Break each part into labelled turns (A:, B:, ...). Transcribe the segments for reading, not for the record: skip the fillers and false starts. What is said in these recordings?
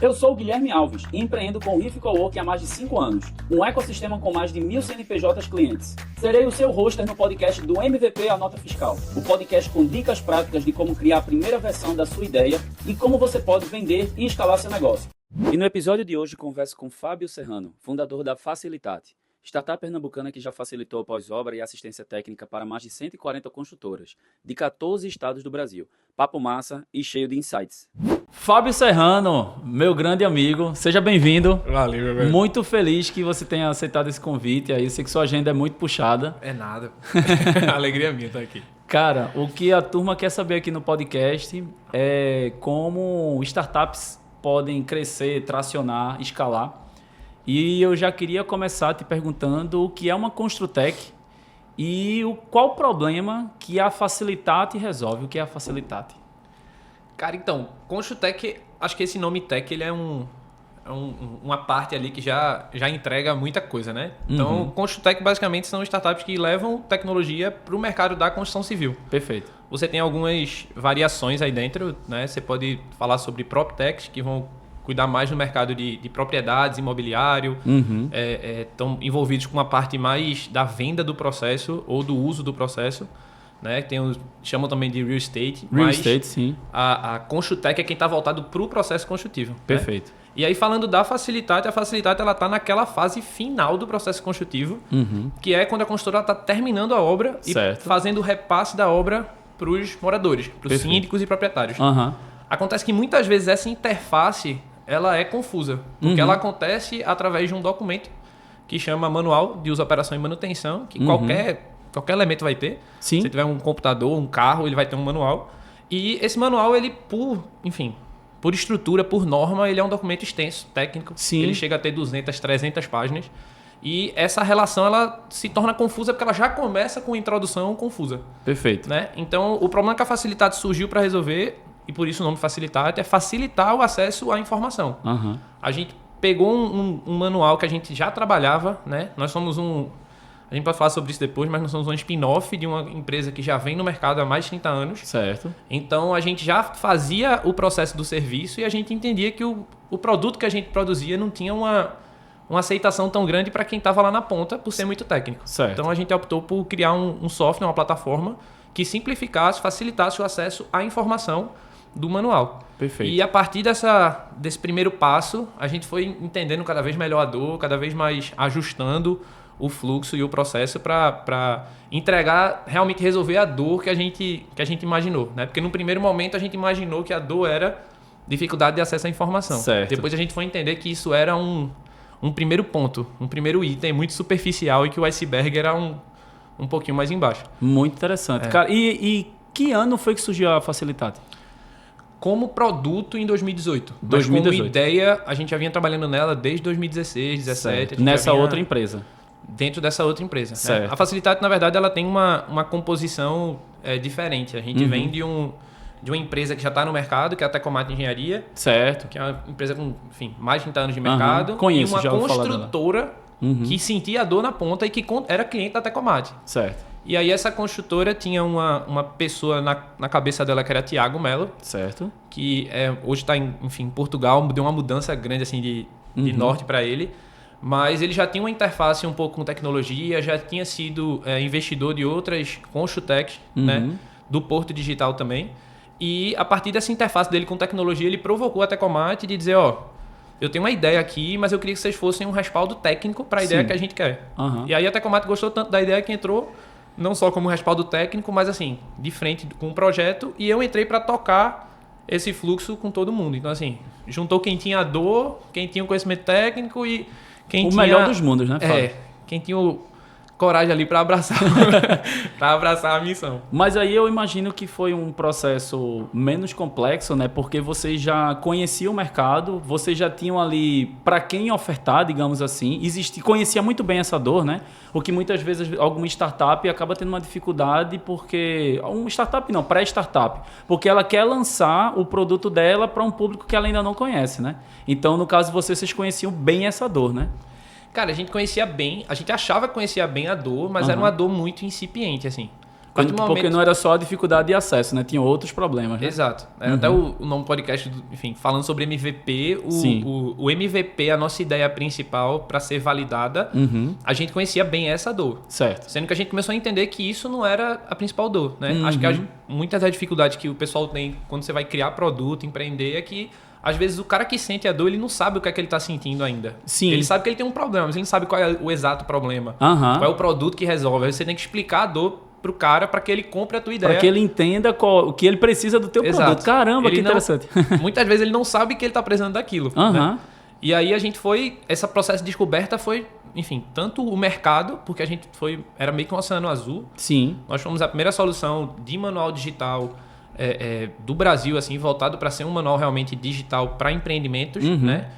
A: Eu sou o Guilherme Alves e empreendo com o Riff Cowork há mais de 5 anos, um ecossistema com mais de 1.000 CNPJs clientes. Serei o seu hoster no podcast do MVP A Nota Fiscal, o podcast com dicas práticas de como criar a primeira versão da sua ideia e como você pode vender e escalar seu negócio. E no episódio de hoje converso com Fábio Serrano, fundador da Facilitate, startup pernambucana que já facilitou pós-obra e assistência técnica para mais de 140 construtoras, de 14 estados do Brasil. Papo massa e cheio de insights. Fábio Serrano, meu grande amigo, seja bem-vindo.
B: Valeu, meu velho.
A: Muito feliz que você tenha aceitado esse convite. Aí eu sei que sua agenda é muito puxada.
B: É nada. Alegria minha estar aqui.
A: Cara, o que a turma quer saber aqui no podcast é como startups podem crescer, tracionar, escalar. E eu já queria começar te perguntando o que é uma Construtec e qual o problema que a Facilitate resolve. O que é a Facilitate?
B: Cara, então, Construtec, acho que esse nome Tech, ele é uma parte ali que já entrega muita coisa, né? Então, Construtec basicamente são startups que levam tecnologia para o mercado da construção civil.
A: Perfeito.
B: Você tem algumas variações aí dentro, né? Você pode falar sobre PropTechs, que vão cuidar mais do mercado de propriedades, imobiliário, estão envolvidos com uma parte mais da venda do processo ou do uso do processo, né? Chamam também de real estate.
A: Real estate, sim.
B: A Construtec é quem está voltado para o processo construtivo.
A: Perfeito.
B: Né? E aí, falando da Facilitate, a Facilitate está naquela fase final do processo construtivo, que é quando a construtora está terminando a obra e fazendo o repasse da obra para os moradores, para os síndicos e proprietários. Acontece que muitas vezes essa interface ela é confusa, porque ela acontece através de um documento que chama Manual de Uso, Operação e Manutenção, que qualquer elemento vai ter.
A: Sim.
B: Se tiver um computador, um carro, ele vai ter um manual. E esse manual, ele por estrutura, por norma, ele é um documento extenso, técnico.
A: Sim.
B: Ele chega a ter 200, 300 páginas. E essa relação ela se torna confusa porque ela já começa com introdução confusa.
A: Perfeito.
B: Né? Então, o problema que a Facilitate surgiu para resolver, e por isso o nome Facilitate, é facilitar o acesso à informação. A gente pegou um manual que a gente já trabalhava, né? Nós somos a gente pode falar sobre isso depois, mas nós somos um spin-off de uma empresa que já vem no mercado há mais de 30 anos.
A: Certo.
B: Então, a gente já fazia o processo do serviço e a gente entendia que o produto que a gente produzia não tinha uma aceitação tão grande para quem estava lá na ponta, por ser muito técnico.
A: Certo.
B: Então, a gente optou por criar um software, uma plataforma que simplificasse, facilitasse o acesso à informação do manual.
A: Perfeito.
B: E a partir desse primeiro passo, a gente foi entendendo cada vez melhor a dor, cada vez mais ajustando o fluxo e o processo para entregar, realmente resolver a dor que a gente imaginou. Né? Porque no primeiro momento a gente imaginou que a dor era dificuldade de acesso à informação.
A: Certo.
B: Depois a gente foi entender que isso era um primeiro ponto, um primeiro item muito superficial e que o iceberg era um pouquinho mais embaixo.
A: Muito interessante. Cara, e que ano foi que surgiu a Facilitate?
B: Como produto em 2018.
A: 2018.
B: Mas como ideia, a gente já vinha trabalhando nela desde 2016, 2017.
A: Nessa outra empresa.
B: Dentro dessa outra empresa.
A: Certo.
B: Né? A Facilitate, na verdade, ela tem uma composição diferente. A gente vem de uma empresa que já está no mercado, que é a Tecomate Engenharia.
A: Certo.
B: Que é uma empresa com, mais de 30 anos de mercado.
A: Conheço,
B: e
A: já
B: uma
A: ouvi falar
B: construtora que sentia a dor na ponta e que era cliente da Tecomate.
A: Certo.
B: E aí essa construtora tinha uma pessoa na cabeça dela que era Thiago Mello.
A: Certo.
B: Que hoje está em Portugal, deu uma mudança grande assim de norte para ele. Mas ele já tinha uma interface um pouco com tecnologia, já tinha sido investidor de outras Construtechs, né, do Porto Digital também. E a partir dessa interface dele com tecnologia, ele provocou a Tecomate de dizer, eu tenho uma ideia aqui, mas eu queria que vocês fossem um respaldo técnico para a ideia que a gente quer. E aí a Tecomate gostou tanto da ideia que entrou, não só como respaldo técnico, mas assim, de frente com o projeto, e eu entrei para tocar esse fluxo com todo mundo. Então assim, juntou quem tinha a dor, quem tinha o conhecimento técnico e quem tinha...
A: melhor dos mundos, né, Fábio?
B: Quem tinha coragem ali para abraçar, a missão.
A: Mas aí eu imagino que foi um processo menos complexo, né? Porque vocês já conheciam o mercado, vocês já tinham ali para quem ofertar, digamos assim, conhecia muito bem essa dor, né? O que muitas vezes alguma startup acaba tendo uma dificuldade porque... pré-startup. Porque ela quer lançar o produto dela para um público que ela ainda não conhece, né? Então, no caso de vocês conheciam bem essa dor, né?
B: Cara, a gente conhecia bem, a gente achava que conhecia bem a dor, mas era uma dor muito incipiente, assim.
A: Porque não era só a dificuldade de acesso, né? Tinha outros problemas, né?
B: Exato. Até o nome podcast, enfim, falando sobre MVP, o MVP, a nossa ideia principal para ser validada, a gente conhecia bem essa dor.
A: Certo.
B: Sendo que a gente começou a entender que isso não era a principal dor, né? Acho que muitas das dificuldades que o pessoal tem quando você vai criar produto, empreender, é que às vezes o cara que sente a dor, ele não sabe o que é que ele está sentindo ainda.
A: Sim.
B: Ele sabe que ele tem um problema, mas ele não sabe qual é o exato problema. Qual é o produto que resolve. Aí você tem que explicar a dor pro cara para que ele compre a tua ideia.
A: Para que ele entenda o que ele precisa do teu produto. Caramba, ele que interessante.
B: Muitas vezes ele não sabe que ele está precisando daquilo. Né? E aí esse processo de descoberta foi, enfim, tanto o mercado, porque a gente era meio que um oceano azul.
A: Sim.
B: Nós fomos a primeira solução de manual digital do Brasil, assim, voltado para ser um manual realmente digital para empreendimentos, né?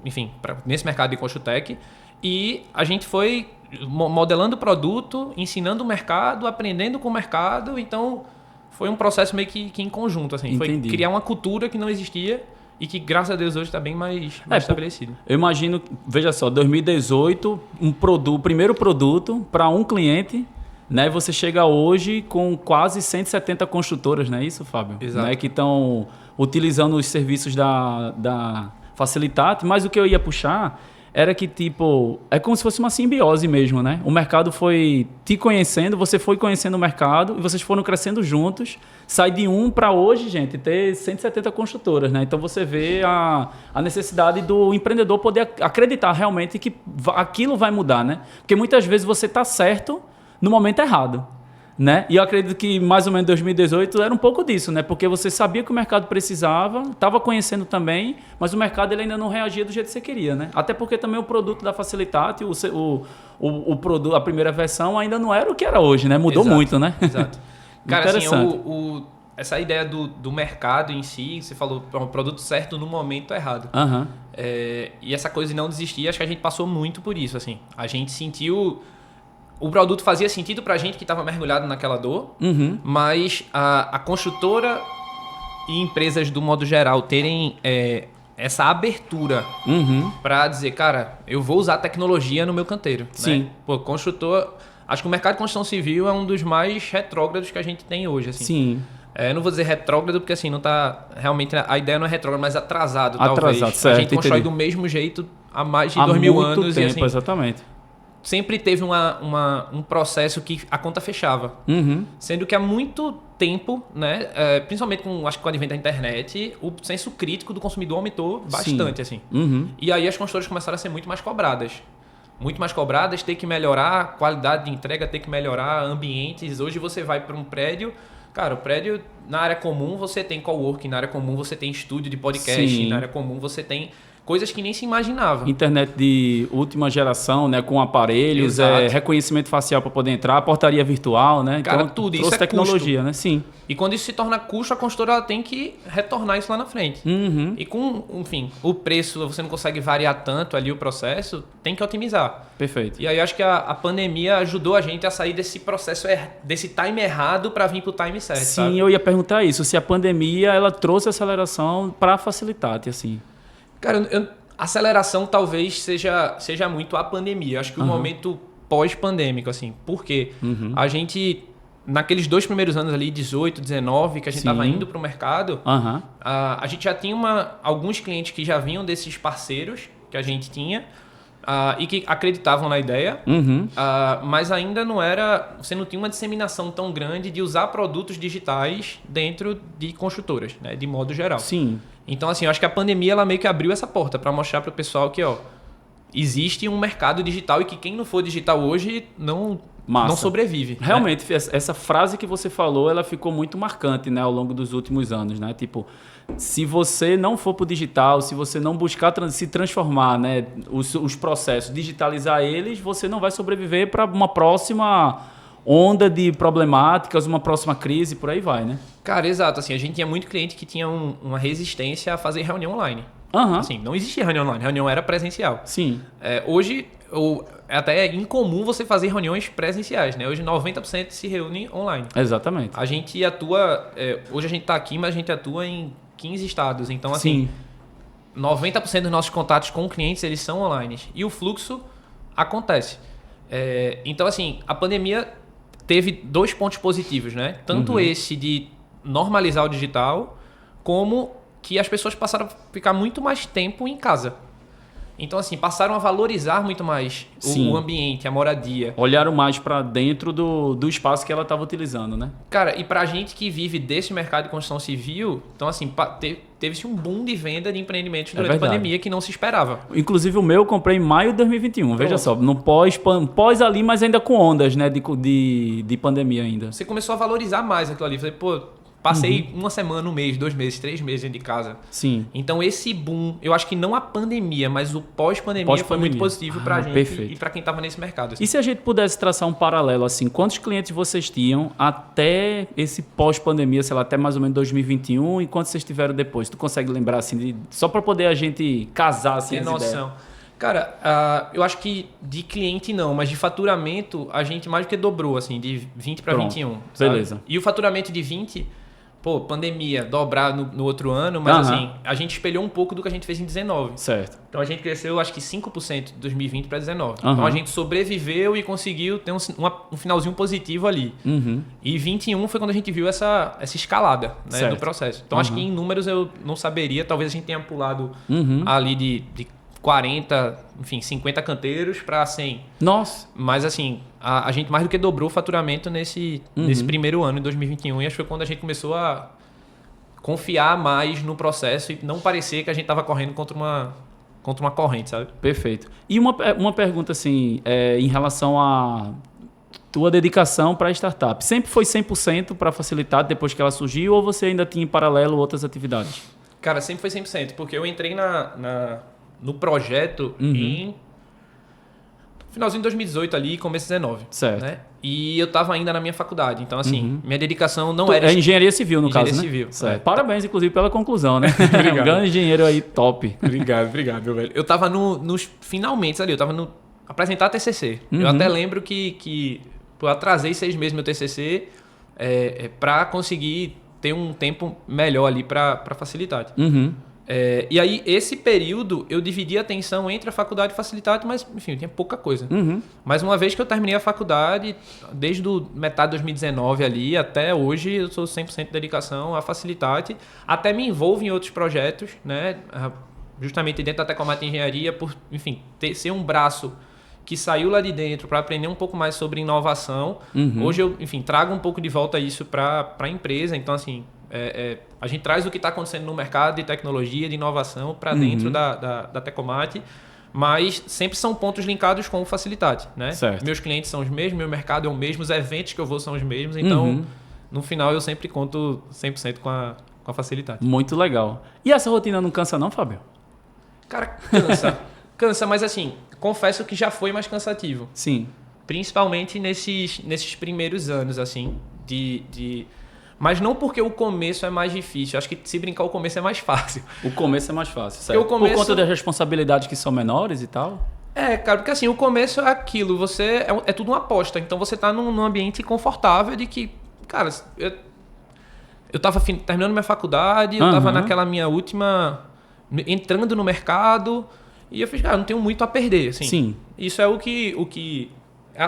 B: Enfim, nesse mercado de Consultec. E a gente foi modelando o produto, ensinando o mercado, aprendendo com o mercado. Então, foi um processo meio que em conjunto, assim. Foi criar uma cultura que não existia e que, graças a Deus, hoje está bem mais estabelecido.
A: Eu imagino, veja só, 2018, o primeiro produto para um cliente, né? Você chega hoje com quase 170 construtoras, não é isso, Fábio?
B: Exato.
A: Né? Que estão utilizando os serviços da Facilitate, mas o que eu ia puxar era que, tipo, é como se fosse uma simbiose mesmo, né? O mercado foi te conhecendo, você foi conhecendo o mercado e vocês foram crescendo juntos. Sai de para hoje, gente, ter 170 construtoras, né? Então você vê a necessidade do empreendedor poder acreditar realmente que aquilo vai mudar, né? Porque muitas vezes você está certo no momento errado, né? E eu acredito que mais ou menos 2018 era um pouco disso, né? Porque você sabia que o mercado precisava, estava conhecendo também, mas o mercado ele ainda não reagia do jeito que você queria, né? Até porque também o produto da Facilitate, o produto, a primeira versão ainda não era o que era hoje, né? Mudou muito, né?
B: Exato. Cara, assim, essa ideia do mercado em si, você falou, é um produto certo no momento errado. E essa coisa de não desistir, acho que a gente passou muito por isso, assim. A gente sentiu... O produto fazia sentido pra gente que estava mergulhado naquela dor, mas a construtora e empresas do modo geral terem essa abertura para dizer, cara, eu vou usar tecnologia no meu canteiro.
A: Sim.
B: Né? Pô, construtor... Acho que o mercado de construção civil é um dos mais retrógrados que a gente tem hoje. Assim.
A: Sim.
B: Eu não vou dizer retrógrado porque assim, não tá... Realmente a ideia não é retrógrado, mas atrasado, talvez.
A: Certo,
B: a gente constrói
A: entendi.
B: do mesmo jeito há mais de 2000 anos.
A: Tempo,
B: e assim,
A: exatamente.
B: Sempre teve um processo que a conta fechava. Sendo que há muito tempo, né, principalmente acho que com o advento da internet, o senso crítico do consumidor aumentou bastante. Assim. E aí as construtoras começaram a ser muito mais cobradas. Muito mais cobradas, ter que melhorar a qualidade de entrega, ter que melhorar ambientes. Hoje você vai para um prédio... Cara, o prédio, na área comum você tem coworking, na área comum você tem estúdio de podcast,
A: Sim.
B: na área comum você tem... Coisas que nem se imaginava.
A: Internet de última geração, né? Com aparelhos, reconhecimento facial para poder entrar, portaria virtual, né?
B: Cara,
A: então,
B: tudo
A: trouxe
B: isso é
A: tecnologia,
B: custo.
A: né? Sim.
B: E quando isso se torna custo, a construtora ela tem que retornar isso lá na frente. E com, enfim, o preço, você não consegue variar tanto ali o processo, tem que otimizar.
A: Perfeito.
B: E aí acho que a pandemia ajudou a gente a sair desse processo, desse time errado para vir para o time certo.
A: Sim,
B: sabe?
A: eu ia perguntar isso. Se a pandemia, ela trouxe aceleração para facilitar, assim.
B: Cara, aceleração talvez seja muito a pandemia. Acho que o momento pós-pandêmico, assim. Por quê? A gente, naqueles 2 primeiros anos ali, 18, 19, que a gente estava indo para o mercado, a gente já tinha alguns clientes que já vinham desses parceiros que a gente tinha e que acreditavam na ideia, mas ainda você não tinha uma disseminação tão grande de usar produtos digitais dentro de construtoras, né, de modo geral.
A: Sim.
B: Então, assim, eu acho que a pandemia ela meio que abriu essa porta para mostrar para o pessoal que, existe um mercado digital e que quem não for digital hoje não sobrevive.
A: Realmente, né? Essa frase que você falou, ela ficou muito marcante, né, ao longo dos últimos anos, né? Tipo, se você não for para o digital, se você não buscar se transformar, né, os processos, digitalizar eles, você não vai sobreviver para uma próxima onda de problemáticas, uma próxima crise, por aí vai, né?
B: Cara, exato. Assim, a gente tinha muito cliente que tinha uma resistência a fazer reunião online. Assim, não existia reunião online, reunião era presencial.
A: Sim.
B: Hoje, é até incomum você fazer reuniões presenciais, né? Hoje 90% se reúne online.
A: Exatamente.
B: A gente atua... hoje a gente está aqui, mas a gente atua em 15 estados. Então, assim, 90% dos nossos contatos com clientes, eles são online. E o fluxo acontece. Então, assim, a pandemia teve 2 pontos positivos, né? Tanto esse de normalizar o digital, como que as pessoas passaram a ficar muito mais tempo em casa. Então, assim, passaram a valorizar muito mais o ambiente, a moradia.
A: Olharam mais para dentro do espaço que ela estava utilizando, né?
B: Cara, e pra gente que vive desse mercado de construção civil, então, assim, teve-se um boom de venda de empreendimentos durante a pandemia que não se esperava.
A: Inclusive, o meu eu comprei em maio de 2021, veja só. No pós ali, mas ainda com ondas, né, de pandemia ainda.
B: Você começou a valorizar mais aquilo ali. Falei, pô, passei uma semana, um mês, 2 meses, 3 meses dentro de casa.
A: Sim.
B: Então esse boom, eu acho que não a pandemia, mas o pós-pandemia foi muito positivo pra gente e pra quem tava nesse mercado. Assim.
A: E se a gente pudesse traçar um paralelo, assim, quantos clientes vocês tinham até esse pós-pandemia, sei lá, até mais ou menos 2021, e quantos vocês tiveram depois? Tu consegue lembrar, assim, só pra poder a gente casar, assim,
B: as ideias? Tem noção. Cara, eu acho que de cliente não, mas de faturamento a gente mais do que dobrou, assim, de 20 para 21. Sabe?
A: Beleza.
B: E o faturamento de 20... Pô, pandemia, dobrar no outro ano, mas assim, a gente espelhou um pouco do que a gente fez em 19.
A: Certo.
B: Então a gente cresceu, acho que 5% de 2020 para 19. Então a gente sobreviveu e conseguiu ter um finalzinho positivo ali. E 21 foi quando a gente viu essa escalada, né, do processo. Então acho que em números eu não saberia, talvez a gente tenha pulado ali de 40, enfim, 50 canteiros para 100.
A: Nossa!
B: Mas assim, a gente mais do que dobrou o faturamento nesse primeiro ano, em 2021, e acho que foi quando a gente começou a confiar mais no processo e não parecer que a gente estava correndo contra uma corrente, sabe?
A: Perfeito. E uma pergunta assim, em relação a tua dedicação para a startup. Sempre foi 100% para facilitar depois que ela surgiu, ou você ainda tinha em paralelo outras atividades?
B: Cara, sempre foi 100%, porque eu entrei no projeto em finalzinho de 2018 ali, começo de 2019. Certo. Né? E eu tava ainda na minha faculdade. Então, assim, minha dedicação não era...
A: É engenharia civil, no caso, né?
B: Engenharia civil.
A: Certo. Parabéns, inclusive, pela conclusão, né? Um grande engenheiro aí, top.
B: Obrigado, meu velho. Eu tava nos finalmente ali, eu tava no apresentar TCC. Eu até lembro que eu atrasei 6 meses meu TCC para conseguir ter um tempo melhor ali para facilitar. E aí, esse período, eu dividi a atenção entre a faculdade e facilitate, mas, enfim, tinha pouca coisa. Mas uma vez que eu terminei a faculdade, desde metade de 2019 ali até hoje, eu sou 100% de dedicação a facilitate. Até me envolvo em outros projetos, né? Justamente dentro da Tecomate Engenharia, por, enfim, ser um braço que saiu lá de dentro para aprender um pouco mais sobre inovação. Hoje eu, enfim, trago um pouco de volta isso para a empresa. Então, assim... a gente traz o que está acontecendo no mercado de tecnologia, de inovação para dentro da Tecomate, mas sempre são pontos linkados com o Facilitate, né? Certo. Meus clientes são os mesmos, meu mercado é o mesmo, os eventos que eu vou são os mesmos, então no final eu sempre conto 100% com a Facilitate.
A: Muito legal. E essa rotina não cansa não, Fábio?
B: Cara, cansa, mas assim, confesso que já foi mais cansativo.
A: Sim.
B: Principalmente nesses primeiros anos, assim, Mas não porque o começo é mais difícil. Acho que se brincar, o começo é mais fácil.
A: O começo é mais fácil, certo? Por conta das responsabilidades que são menores e tal?
B: Cara, porque assim, o começo é aquilo. Você é tudo uma aposta. Então você tá num ambiente confortável de que... Cara, eu tava terminando minha faculdade, eu tava naquela minha última... Entrando no mercado. E eu fiz, cara, não tenho muito a perder, assim. Sim. Isso é o que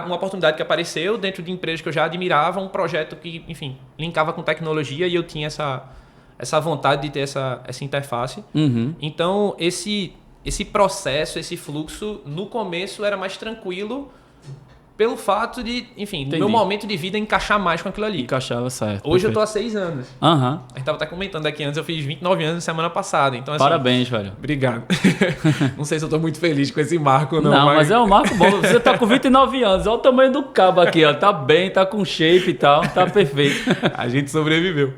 B: uma oportunidade que apareceu dentro de empresas que eu já admirava, um projeto que, enfim, linkava com tecnologia e eu tinha essa vontade de ter essa interface. Então, esse processo, esse fluxo, no começo era mais tranquilo pelo fato de, enfim, no meu momento de vida encaixar mais com aquilo ali.
A: Encaixava, certo.
B: Hoje eu tô há 6 anos. A gente tava até comentando aqui antes, eu fiz 29 anos semana passada. Então, assim,
A: parabéns, velho.
B: Obrigado. Não sei se eu tô muito feliz com esse marco, não.
A: Não, mas é um marco bom. Você tá com 29 anos, olha o tamanho do cabo aqui, ó. Tá bem, tá com shape e tal, tá perfeito.
B: A gente sobreviveu.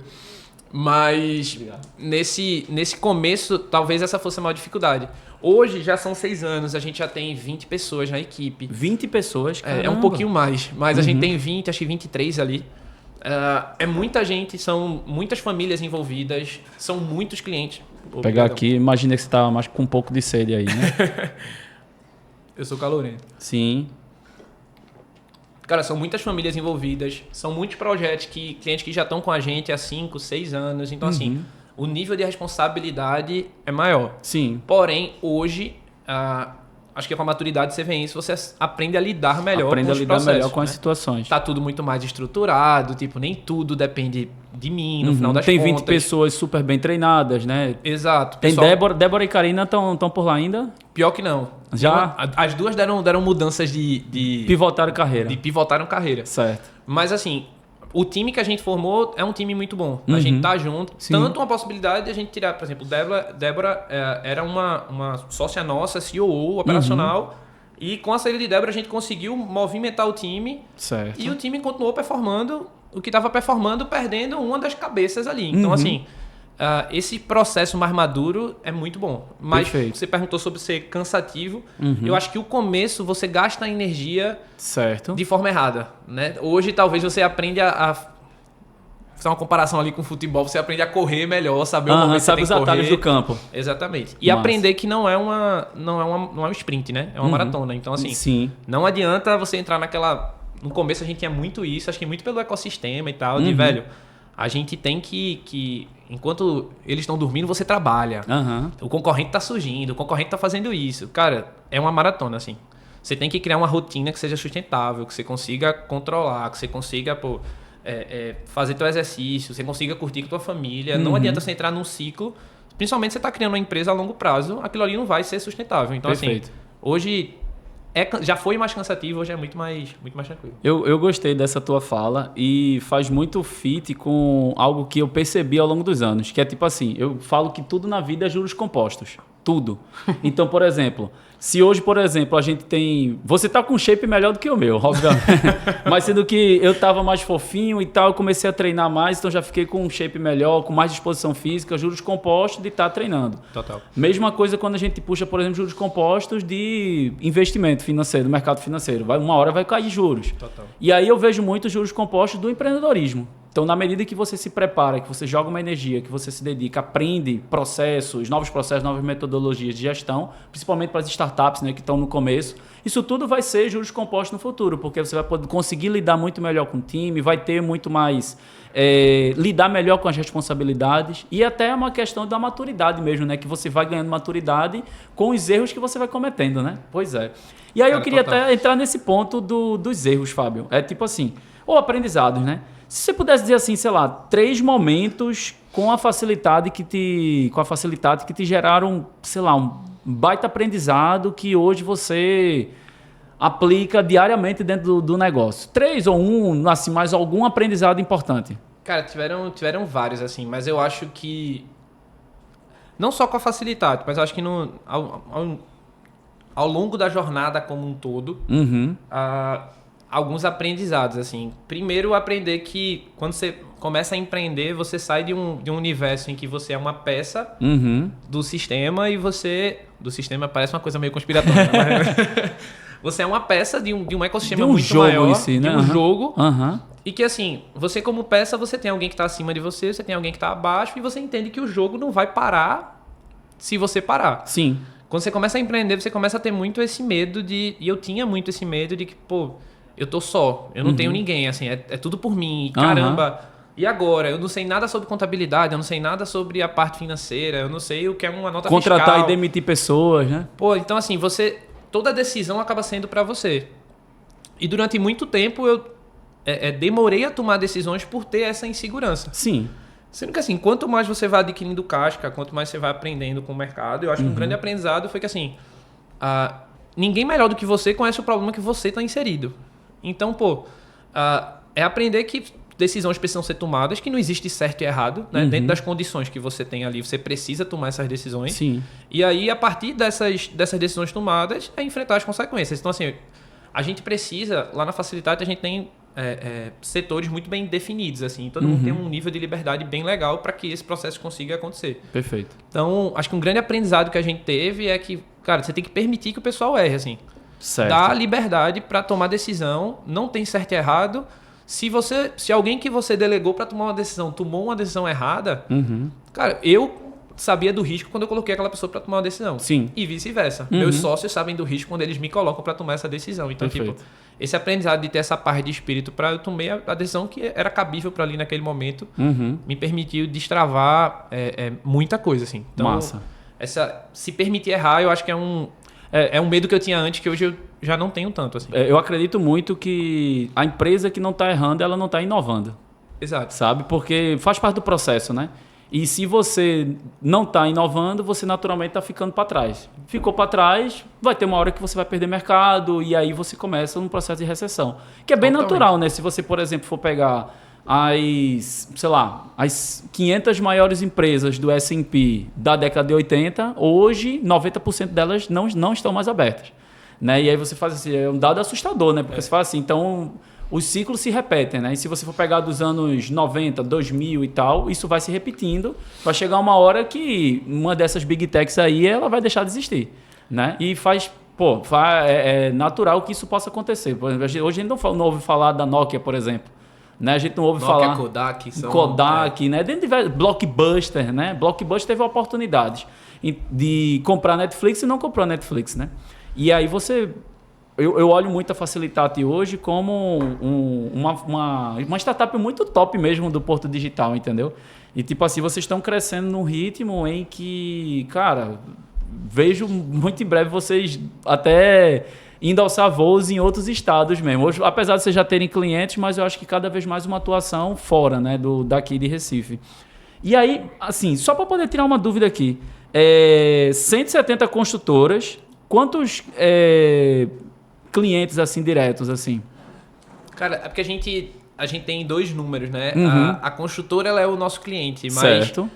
B: Mas nesse começo, talvez essa fosse a maior dificuldade. Hoje já são 6 anos, a gente já tem 20 pessoas na equipe.
A: 20 pessoas, caramba.
B: É um pouquinho mais, mas a gente tem 20, acho que 23 ali. É muita gente, são muitas famílias envolvidas, são muitos clientes.
A: Vou pegar aqui, imagina que você tá mais com um pouco de sede aí, né?
B: Eu sou calorento.
A: Sim.
B: Cara, são muitas famílias envolvidas, são muitos projetos clientes que já estão com a gente há 5, 6 anos. Então, assim, o nível de responsabilidade é maior.
A: Sim.
B: Porém, hoje, acho que com a maturidade você vê isso, você aprende a lidar melhor
C: Aprende
B: com os
C: a lidar
B: processos,
C: melhor com as
B: né?
C: situações.
B: Tá tudo muito mais estruturado, tipo, nem tudo depende de mim, no final das
C: Tem
B: contas.
C: 20 pessoas super bem treinadas, né?
B: Exato.
C: Tem
B: pessoal-
C: Débora e Karina estão por lá ainda?
B: Pior que não.
C: Já?
B: As duas deram mudanças de
C: Pivotaram carreira.
B: pivotaram carreira.
C: Certo.
B: Mas assim, o time que a gente formou é um time muito bom. A gente tá junto.
C: Sim.
B: Tanto uma possibilidade de a gente tirar, por exemplo, Débora era uma sócia nossa, COO operacional. E com a saída de Débora a gente conseguiu movimentar o time.
C: Certo.
B: E o time continuou performando o que estava performando, perdendo uma das cabeças ali. Então, assim, esse processo mais maduro é muito bom. Mas
C: Perfeito.
B: você perguntou sobre ser cansativo. Eu acho que o começo você gasta energia
C: Certo.
B: de forma errada, né? Hoje talvez você aprenda a fazer uma comparação ali com o futebol, você aprende a correr melhor, saber o momento que você
C: sabe
B: tem
C: os
B: que correr.
C: atalhos do campo.
B: Exatamente. E
C: Massa.
B: aprender que não é um sprint, né? É uma maratona. Então, assim,
C: Sim.
B: não adianta você entrar naquela... No começo a gente tinha muito isso, acho que muito pelo ecossistema e tal, de, velho, a gente tem que enquanto eles estão dormindo, você trabalha. O concorrente tá surgindo, o concorrente tá fazendo isso. Cara, é uma maratona, assim. Você tem que criar uma rotina que seja sustentável, que você consiga controlar, que você consiga, fazer teu exercício, você consiga curtir com tua família. Não adianta você entrar num ciclo, principalmente se você tá criando uma empresa a longo prazo, aquilo ali não vai ser sustentável. Então,
C: Perfeito.
B: assim, hoje já foi mais cansativo, hoje é muito mais tranquilo.
C: Eu gostei dessa tua fala e faz muito fit com algo que eu percebi ao longo dos anos, que é tipo assim, eu falo que tudo na vida é juros compostos. Tudo. Então, por exemplo, se hoje, por exemplo, a gente tem... Você tá com um shape melhor do que o meu, obviamente. Mas sendo que eu tava mais fofinho e tal, eu comecei a treinar mais, então já fiquei com um shape melhor, com mais disposição física, juros compostos de estar treinando.
B: Total.
C: Mesma coisa quando a gente puxa, por exemplo, juros compostos de investimento financeiro, do mercado financeiro. Uma hora vai cair juros.
B: Total.
C: E aí eu vejo muito juros compostos do empreendedorismo. Então, na medida que você se prepara, que você joga uma energia, que você se dedica, aprende processos, novas metodologias de gestão, principalmente para as startups, né, que estão no começo, isso tudo vai ser juros compostos no futuro, porque você vai poder conseguir lidar muito melhor com o time, vai ter muito mais... lidar melhor com as responsabilidades e até uma questão da maturidade mesmo, né? Que você vai ganhando maturidade com os erros que você vai cometendo, né? Pois é. E aí eu queria até entrar nesse ponto dos erros, Fábio. É tipo assim, ou aprendizados, né? Se você pudesse dizer assim, sei lá, 3 momentos com a facilidade que te geraram, sei lá, um baita aprendizado que hoje você aplica diariamente dentro do negócio. 3 ou 1, assim, mais algum aprendizado importante?
B: Cara, tiveram vários, assim, mas eu acho que... Não só com a facilidade, mas eu acho que ao longo da jornada como um todo, alguns aprendizados, assim. Primeiro, aprender que quando você começa a empreender, você sai de um universo em que você é uma peça do sistema e você... Do sistema parece uma coisa meio conspiratória, mas... Você é uma peça de um ecossistema muito
C: jogo
B: maior,
C: em si, né?
B: de um jogo,
C: Aham.
B: e que assim, você como peça, você tem alguém que está acima de você, você tem alguém que está abaixo, e você entende que o jogo não vai parar se você parar.
C: Sim.
B: Quando você começa a empreender, você começa a ter muito esse medo de... E eu tinha muito esse medo de que, pô, eu tô só, eu não tenho ninguém, assim, é tudo por mim, caramba... E agora? Eu não sei nada sobre contabilidade, eu não sei nada sobre a parte financeira, eu não sei o que é uma nota fiscal.
C: Contratar e demitir pessoas, né?
B: Pô, então assim, toda decisão acaba sendo para você. E durante muito tempo eu demorei a tomar decisões por ter essa insegurança.
C: Sim.
B: Sendo que assim, quanto mais você vai adquirindo casca, quanto mais você vai aprendendo com o mercado, eu acho que um grande aprendizado foi que assim, ninguém melhor do que você conhece o problema que você está inserido. Então, pô, é aprender que decisões precisam ser tomadas, que não existe certo e errado, né? Dentro das condições que você tem ali, você precisa tomar essas decisões.
C: Sim.
B: E aí, a partir dessas decisões tomadas, é enfrentar as consequências. Então, assim, a gente precisa, lá na Facilidade, a gente tem setores muito bem definidos, assim. Todo mundo tem um nível de liberdade bem legal para que esse processo consiga acontecer.
C: Perfeito.
B: Então, acho que um grande aprendizado que a gente teve é que, cara, você tem que permitir que o pessoal erre, assim.
C: Certo.
B: Dá liberdade para tomar decisão, não tem certo e errado. Se alguém que você delegou para tomar uma decisão tomou uma decisão errada, cara, eu sabia do risco quando eu coloquei aquela pessoa para tomar uma decisão.
C: Sim.
B: E vice-versa. Meus sócios sabem do risco quando eles me colocam para tomar essa decisão. Então,
C: Perfeito.
B: tipo, esse aprendizado de ter essa paz de espírito para eu tomei a decisão que era cabível para ali naquele momento, me permitiu destravar muita coisa, assim. Então,
C: Massa.
B: se permitir errar, eu acho que É um medo que eu tinha antes, que hoje eu já não tenho tanto, assim.
C: Eu acredito muito que a empresa que não está errando, ela não está inovando.
B: Exato.
C: Sabe? Porque faz parte do processo, né? E se você não está inovando, você naturalmente está ficando para trás. Ficou para trás, vai ter uma hora que você vai perder mercado e aí você começa um processo de recessão. Que é bem natural, né? Se você, por exemplo, for pegar as 500 maiores empresas do S&P da década de 80, hoje 90% delas não estão mais abertas. Né? E aí você faz assim, é um dado assustador, né? Porque você fala assim, então os ciclos se repetem, né? E se você for pegar dos anos 90, 2000 e tal, isso vai se repetindo. Vai chegar uma hora que uma dessas big techs aí, ela vai deixar de existir, né? E é natural que isso possa acontecer. Por exemplo, hoje a gente não ouve falar da Nokia, por exemplo. Né? A gente não ouve
B: Nokia,
C: falar... Kodak, né? Dentro de Blockbuster, né? Blockbuster teve oportunidades de comprar Netflix e não comprou Netflix, né? E aí eu olho muito a Facilitate hoje como uma startup muito top mesmo do Porto Digital, entendeu? E tipo assim, vocês estão crescendo num ritmo em que, cara, vejo muito em breve vocês até indo alçar voos em outros estados mesmo. Hoje, apesar de vocês já terem clientes, mas eu acho que cada vez mais uma atuação fora, né, daqui de Recife. E aí, assim, só para poder tirar uma dúvida aqui, 170 construtoras, quantos clientes assim diretos assim?
B: Cara, é porque a gente tem 2 números, né?
C: Uhum.
B: A construtora, ela é o nosso cliente, mas
C: certo.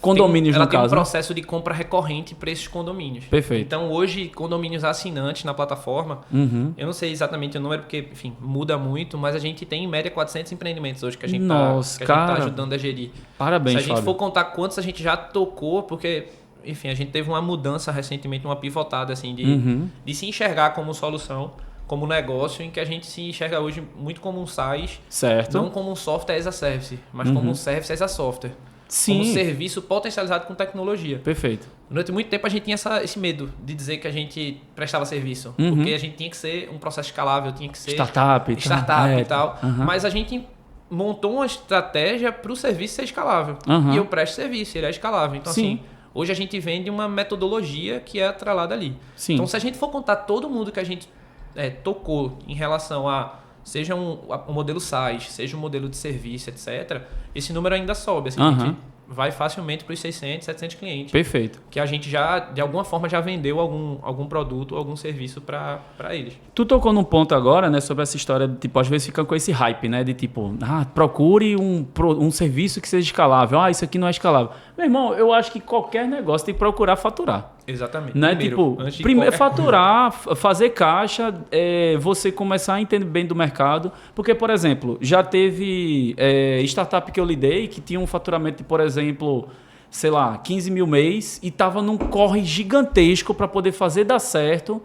C: Condomínios,
B: ela
C: no
B: tem
C: caso,
B: um processo de compra recorrente para esses condomínios.
C: Perfeito.
B: Então, hoje, condomínios assinantes na plataforma, eu não sei exatamente o número, porque, enfim, muda muito, mas a gente tem, em média, 400 empreendimentos hoje que a gente tá ajudando a gerir.
C: Parabéns,
B: Se a gente
C: Fábio.
B: for contar quantos a gente já tocou, porque, enfim, a gente teve uma mudança recentemente, uma pivotada, assim, de se enxergar como solução, como negócio, em que a gente se enxerga hoje muito como um SaaS,
C: certo.
B: não como um software as a service, mas como um service as a software.
C: Sim.
B: Como serviço potencializado com tecnologia.
C: Perfeito.
B: Durante muito tempo a gente tinha esse medo de dizer que a gente prestava serviço. Porque a gente tinha que ser um processo escalável, tinha que ser
C: startup
B: e tal. Mas a gente montou uma estratégia para o serviço ser escalável. E eu presto serviço, ele é escalável. Então, assim, hoje a gente vende uma metodologia que é atrelada ali.
C: Sim.
B: Então, se a gente for contar todo mundo que a gente tocou em relação a seja um modelo SaaS, seja um modelo de serviço, etc., esse número ainda sobe. Assim, a gente vai facilmente para os 600, 700 clientes.
C: Perfeito.
B: Que a gente já, de alguma forma, já vendeu algum produto, algum serviço para eles.
C: Tu tocou num ponto agora, né, sobre essa história de, tipo, às vezes fica com esse hype, né, de tipo, procure um serviço que seja escalável. Isso aqui não é escalável. Meu irmão, eu acho que qualquer negócio tem que procurar faturar.
B: Exatamente.
C: Né? Primeiro faturar, fazer caixa, você começar a entender bem do mercado. Porque, por exemplo, já teve startup que eu lidei que tinha um faturamento de, por exemplo, sei lá, 15 mil mês e estava num corre gigantesco para poder fazer dar certo.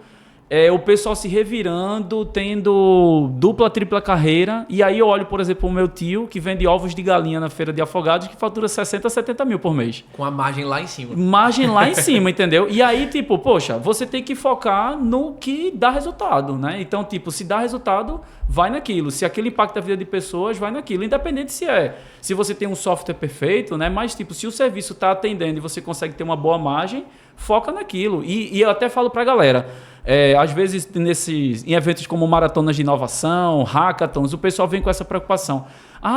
C: O pessoal se revirando, tendo dupla, tripla carreira. E aí eu olho, por exemplo, o meu tio, que vende ovos de galinha na feira de Afogados, que fatura 60, 70 mil por mês.
B: Com a margem lá em cima.
C: Margem lá em cima, entendeu? E aí, tipo, poxa, você tem que focar no que dá resultado, né? Então, tipo, se dá resultado, vai naquilo. Se aquilo impacta a vida de pessoas, vai naquilo. Independente se você tem um software perfeito, né? Mas, tipo, se o serviço está atendendo e você consegue ter uma boa margem, foca naquilo. E eu até falo pra galera... às vezes, em eventos como maratonas de inovação, hackathons, o pessoal vem com essa preocupação.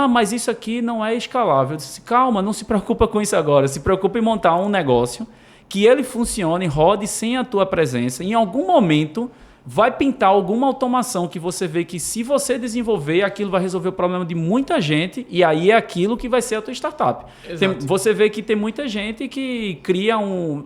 C: Mas isso aqui não é escalável. Eu disse, calma, não se preocupa com isso agora. Se preocupa em montar um negócio que ele funcione, rode sem a tua presença. Em algum momento, vai pintar alguma automação que você vê que, se você desenvolver, aquilo vai resolver o problema de muita gente e aí é aquilo que vai ser a tua startup. Você vê que tem muita gente que cria um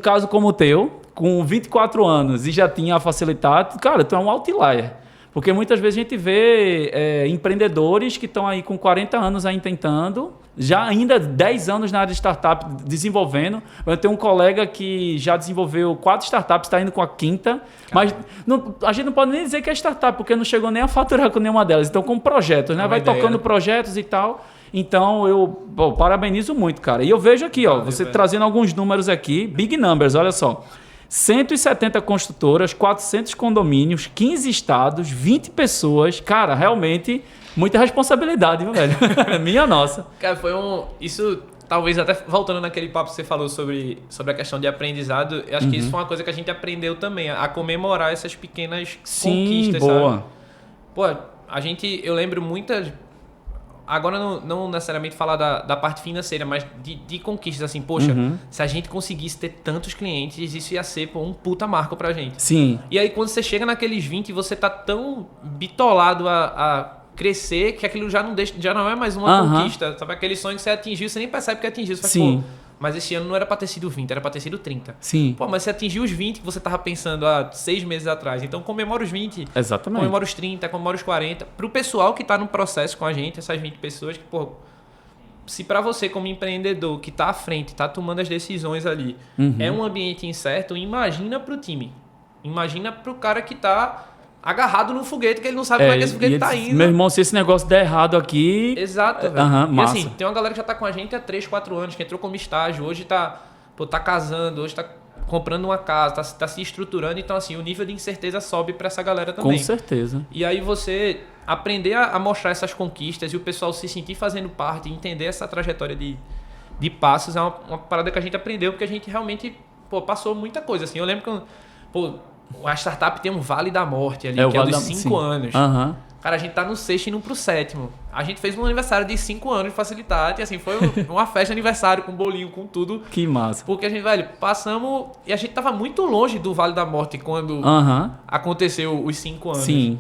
C: caso como o teu, com 24 anos e já tinha a Facilitate, cara, tu é um outlier. Porque muitas vezes a gente vê empreendedores que estão aí com 40 anos aí tentando, já ainda 10 anos na área de startup desenvolvendo. Eu tenho um colega que já desenvolveu 4 startups, está indo com a 5ª, mas a gente não pode nem dizer que é startup, porque não chegou nem a faturar com nenhuma delas. Então, com projetos, né? Vai tocando projetos e tal. Então, eu parabenizo muito, cara. E eu vejo aqui, você trazendo alguns números aqui, big numbers, olha só. 170 construtoras, 400 condomínios, 15 estados, 20 pessoas. Cara, realmente, muita responsabilidade, viu, velho? Minha nossa.
B: Cara, isso talvez até voltando naquele papo que você falou sobre a questão de aprendizado, eu acho que isso foi uma coisa que a gente aprendeu também, a comemorar essas pequenas conquistas,
C: boa.
B: sabe? Pô, eu lembro muitas... Agora não necessariamente falar da parte financeira, mas de conquistas, assim, poxa, se a gente conseguisse ter tantos clientes, isso ia ser um puta marco pra gente.
C: Sim.
B: E aí quando você chega naqueles 20, você tá tão bitolado a crescer que aquilo já não é mais uma conquista, sabe? Aquele sonho que você atingiu, você nem percebe que atingiu, você fala,
C: Sim.
B: pô, mas esse ano não era pra ter sido 20, era pra ter sido 30.
C: Sim.
B: Pô, mas você atingiu os 20 que você tava pensando há 6 meses atrás. Então comemora os 20.
C: Exatamente.
B: Comemora os 30, comemora os 40. Pro pessoal que tá no processo com a gente, essas 20 pessoas que, pô, se pra você como empreendedor que tá à frente, tá tomando as decisões ali, é um ambiente incerto, imagina pro time. Imagina pro cara que tá agarrado no foguete, que ele não sabe como é que esse foguete tá indo.
C: Meu irmão, se esse negócio der errado aqui...
B: Exato, velho. E
C: massa.
B: assim, tem uma galera que já tá com a gente há 3, 4 anos, que entrou como estágio, hoje tá casando, hoje tá comprando uma casa, tá se estruturando. Então, assim, o nível de incerteza sobe pra essa galera também.
C: Com certeza.
B: E aí você aprender a mostrar essas conquistas e o pessoal se sentir fazendo parte, entender essa trajetória de passos é uma parada que a gente aprendeu, porque a gente realmente, passou muita coisa. Assim, eu lembro que, a startup tem um Vale da Morte ali, que é dos 5 anos. Cara, a gente tá no 6º indo pro 7º. A gente fez um aniversário de 5 anos de facilidade. E assim, foi uma festa de aniversário com bolinho, com tudo.
C: Que massa.
B: Porque a gente, velho, passamos... E a gente tava muito longe do Vale da Morte quando aconteceu os 5 anos.
C: Sim.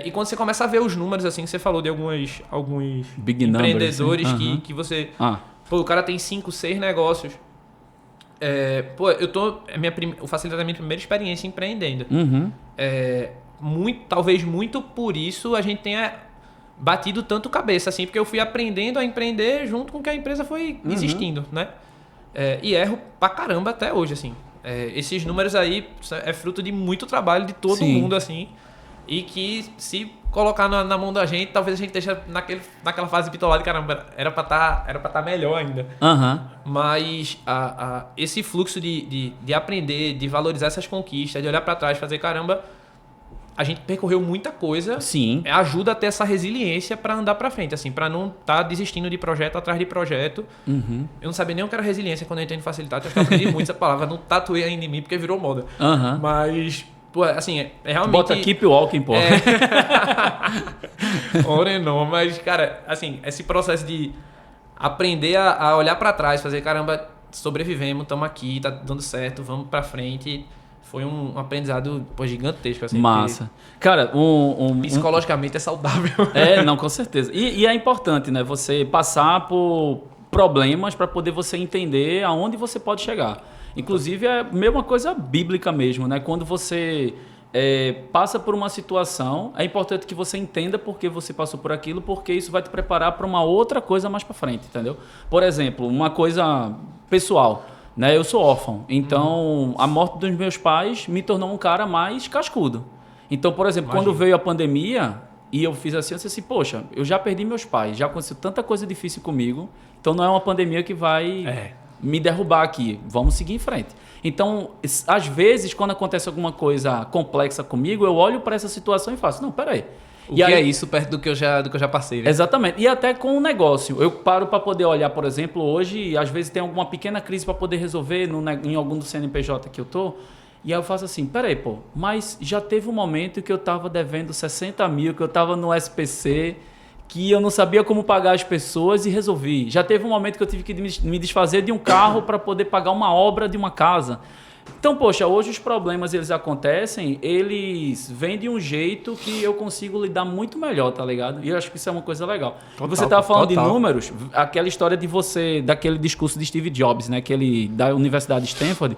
B: E quando você começa a ver os números, assim, que você falou de alguns
C: Big
B: empreendedores
C: numbers,
B: que você...
C: Pô,
B: o cara tem 5, 6 negócios. O facilitador é a minha primeira experiência empreendendo. Talvez muito por isso a gente tenha batido tanto cabeça, assim, porque eu fui aprendendo a empreender junto com que a empresa foi existindo, né? E erro pra caramba até hoje, assim. Esses números aí é fruto de muito trabalho de todo mundo, assim, e que se colocar na mão da gente, talvez a gente esteja naquela fase bitolada, caramba, era pra tá melhor ainda. Mas esse fluxo de aprender, de valorizar essas conquistas, de olhar pra trás, fazer, caramba, a gente percorreu muita coisa.
C: Sim.
B: Ajuda a ter essa resiliência pra andar pra frente, assim, pra não estar desistindo de projeto atrás de projeto. Eu não sabia nem o que era resiliência quando eu entrei no facilitado, eu aprendi muito essa palavra, não tatuei ainda em mim porque virou moda. Mas... Pô, assim, é realmente...
C: Bota keep walking, pô.
B: Não, mas, cara, assim, esse processo de aprender a olhar pra trás, fazer, caramba, sobrevivemos, estamos aqui, tá dando certo, vamos pra frente, foi um aprendizado, gigantesco, assim.
C: Massa. Cara,
B: psicologicamente é saudável.
C: Não, com certeza. E é importante, né, você passar por problemas para poder você entender aonde você pode chegar. Inclusive, é a mesma coisa bíblica mesmo, né? Quando você passa por uma situação, é importante que você entenda por que você passou por aquilo, porque isso vai te preparar para uma outra coisa mais para frente, entendeu? Por exemplo, uma coisa pessoal, né? Eu sou órfão, então a morte dos meus pais me tornou um cara mais cascudo. Então, por exemplo, quando veio a pandemia e eu fiz assim, eu disse assim, poxa, eu já perdi meus pais, já aconteceu tanta coisa difícil comigo, então não é uma pandemia que vai... me derrubar aqui, vamos seguir em frente. Então, às vezes, quando acontece alguma coisa complexa comigo, eu olho para essa situação e faço, não, peraí.
B: O que é isso perto do que eu já passei, né?
C: Exatamente. E até com o negócio. Eu paro para poder olhar, por exemplo, hoje, às vezes tem alguma pequena crise para poder resolver em algum do CNPJ que eu tô, e aí eu faço assim, peraí, mas já teve um momento que eu estava devendo 60 mil, que eu estava no SPC, que eu não sabia como pagar as pessoas e resolvi. Já teve um momento que eu tive que me desfazer de um carro para poder pagar uma obra de uma casa. Então, poxa, hoje os problemas eles acontecem, eles vêm de um jeito que eu consigo lidar muito melhor, tá ligado? E eu acho que isso é uma coisa legal. Você estava falando de números, aquela história daquele discurso de Steve Jobs, né? Da Universidade de Stanford,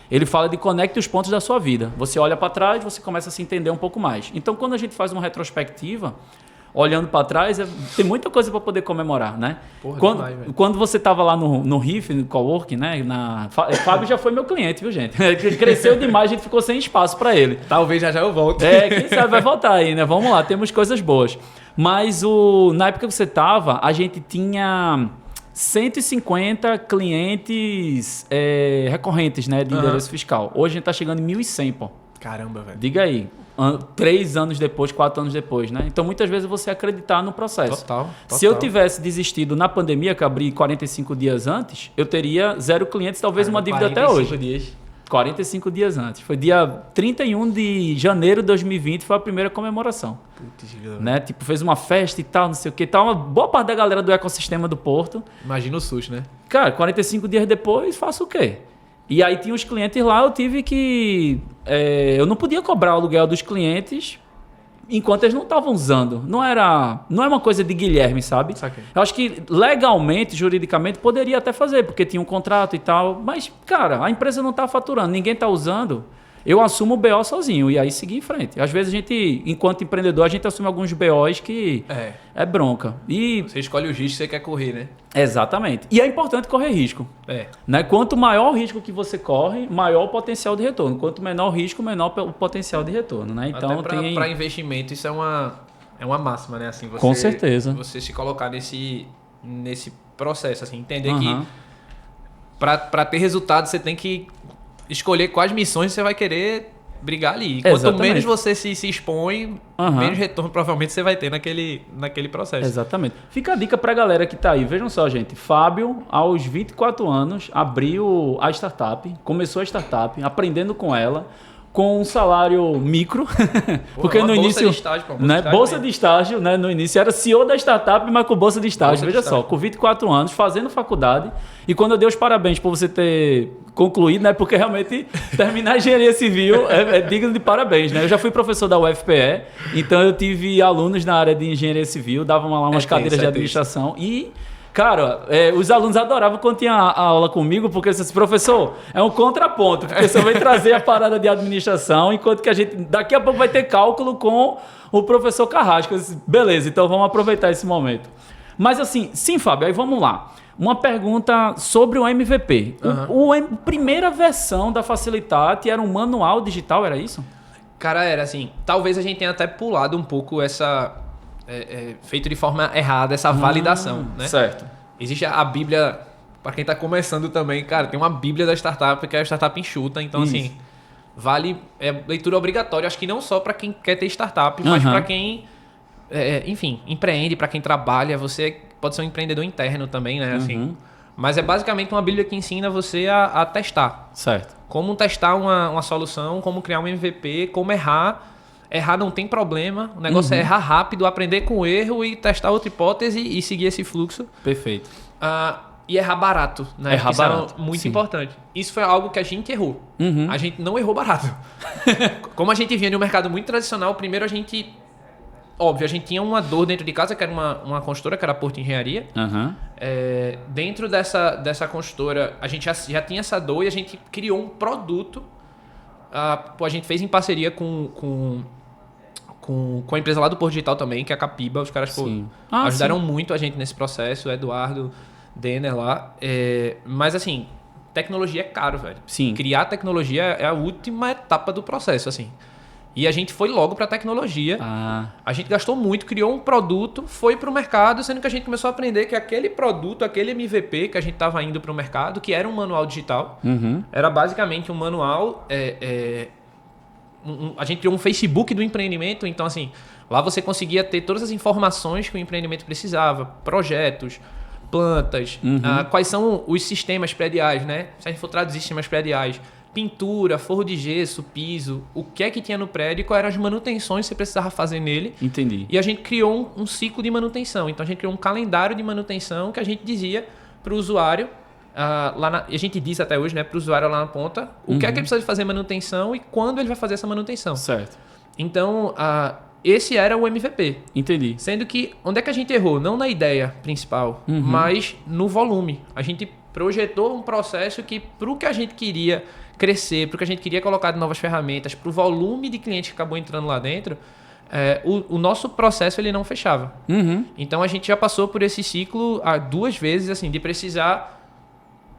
C: ele fala de conecte os pontos da sua vida. Você olha para trás, você começa a se entender um pouco mais. Então, quando a gente faz uma retrospectiva, olhando para trás, tem muita coisa para poder comemorar, né? Quando você estava lá no RIF, no Coworking, né? Fábio já foi meu cliente, viu, gente? Cresceu demais, a gente ficou sem espaço para ele.
B: Talvez já eu volte.
C: Quem sabe vai voltar aí, né? Vamos lá, temos coisas boas. Mas na época que você estava, a gente tinha 150 clientes recorrentes, né? De endereço fiscal. Hoje a gente está chegando em 1.100, pô.
B: Caramba, velho.
C: Diga aí, 3 anos depois, 4 anos depois, né? Então, muitas vezes você acreditar no processo.
B: Total.
C: Se eu tivesse desistido na pandemia, que eu abri 45 dias antes, eu teria 0 clientes, talvez uma dívida até hoje.
B: 45 dias.
C: 45 dias antes. Foi dia 31 de janeiro de 2020, foi a primeira comemoração.
B: Putz,
C: Né? Tipo, fez uma festa e tal, não sei o que. Tal. Uma boa parte da galera do ecossistema do Porto.
B: Imagina o susto, né?
C: Cara, 45 dias depois, faço o quê? E aí tinha os clientes lá, eu tive que... eu não podia cobrar o aluguel dos clientes enquanto eles não estavam usando. Não é uma coisa de Guilherme, sabe?
B: Saquei.
C: Eu acho que legalmente, juridicamente, poderia até fazer, porque tinha um contrato e tal. Mas, cara, a empresa não está faturando, ninguém está usando. Eu assumo o BO sozinho e aí seguir em frente. Às vezes a gente, enquanto empreendedor, a gente assume alguns BOs que é bronca. E
B: Você escolhe o risco que você quer correr, né?
C: exatamente. E é importante correr risco. Né? Quanto maior o risco que você corre, maior o potencial de retorno. Quanto menor o risco, menor o potencial de retorno. Né? Então,
B: até para investimento, isso é uma máxima, né? Assim, você,
C: com certeza.
B: Você se colocar nesse processo, assim, entender que para ter resultado você tem que escolher quais missões você vai querer brigar ali. Quanto
C: Exatamente.
B: menos você se expõe, menos retorno provavelmente você vai ter naquele processo.
C: Exatamente. Fica a dica pra galera que tá aí. Vejam só, gente. Fábio, aos 24 anos, abriu a startup, começou a startup, aprendendo com ela, com um salário micro. Porque no início...
B: Bolsa de estágio, pô,
C: bolsa de estágio, né? No início era CEO da startup, mas com bolsa de estágio. Veja só, com 24 anos, fazendo faculdade. E quando eu dei os parabéns por você ter concluído, né? Porque realmente terminar a engenharia civil é digno de parabéns, né? Eu já fui professor da UFPE, então eu tive alunos na área de engenharia civil, davam lá umas cadeiras de administração e... Cara, os alunos adoravam quando tinha a aula comigo, porque eles disseram, professor, é um contraponto, porque você vai trazer a parada de administração, enquanto que a gente daqui a pouco vai ter cálculo com o professor Carrasco. Eu disse, beleza, então vamos aproveitar esse momento. Mas assim, sim, Fábio, aí vamos lá. Uma pergunta sobre o MVP. A primeira versão da Facilitate era um manual digital, era isso?
B: Cara, era assim, talvez a gente tenha até pulado um pouco essa... feito de forma errada essa validação, né?
C: Certo.
B: Existe a Bíblia, para quem está começando também, cara, tem uma Bíblia da startup, que é a startup enxuta, então assim, vale, leitura obrigatória, acho que não só para quem quer ter startup, mas para quem, enfim, empreende, para quem trabalha, você pode ser um empreendedor interno também, né? Assim, mas é basicamente uma Bíblia que ensina você a testar.
C: Certo.
B: Como testar uma solução, como criar um MVP, como errar. Errar não tem problema, o negócio é errar rápido, aprender com o erro e testar outra hipótese e seguir esse fluxo.
C: Perfeito.
B: E errar barato, né?
C: Errar barato.
B: Isso é muito
C: Sim.
B: importante. Isso foi algo que a gente errou. A gente não errou barato. Como a gente vinha de um mercado muito tradicional, primeiro a gente tinha uma dor dentro de casa, que era uma consultora, que era a Porto Engenharia. Dentro dessa consultora, a gente já tinha essa dor e a gente criou um produto. A gente fez em parceria com a empresa lá do Porto Digital também, que é a Capiba. Os caras ajudaram muito a gente nesse processo, o Eduardo Denner lá. Mas assim, tecnologia é caro, velho.
C: Sim.
B: Criar tecnologia é a última etapa do processo, assim. E a gente foi logo para a tecnologia. A gente gastou muito, criou um produto, foi para o mercado, sendo que a gente começou a aprender que aquele produto, aquele MVP que a gente estava indo para o mercado, que era um manual digital, era basicamente um manual... a gente criou um Facebook do empreendimento, então assim, lá você conseguia ter todas as informações que o empreendimento precisava, projetos, plantas, quais são os sistemas prediais, né? Se a gente for traduzir sistemas prediais, pintura, forro de gesso, piso, o que é que tinha no prédio e quais eram as manutenções que você precisava fazer nele.
C: Entendi.
B: E a gente criou um ciclo de manutenção. Então a gente criou um calendário de manutenção que a gente dizia para o usuário, e a gente diz até hoje, né, para o usuário lá na ponta, o que é que ele precisa de fazer manutenção e quando ele vai fazer essa manutenção.
C: Certo.
B: Então, esse era o MVP.
C: Entendi.
B: Sendo que, onde é que a gente errou? Não na ideia principal, mas no volume. A gente projetou um processo que, para o que a gente queria crescer, para o que a gente queria colocar de novas ferramentas, para o volume de clientes que acabou entrando lá dentro, o nosso processo ele não fechava. Então, a gente já passou por esse ciclo 2 vezes, assim, de precisar...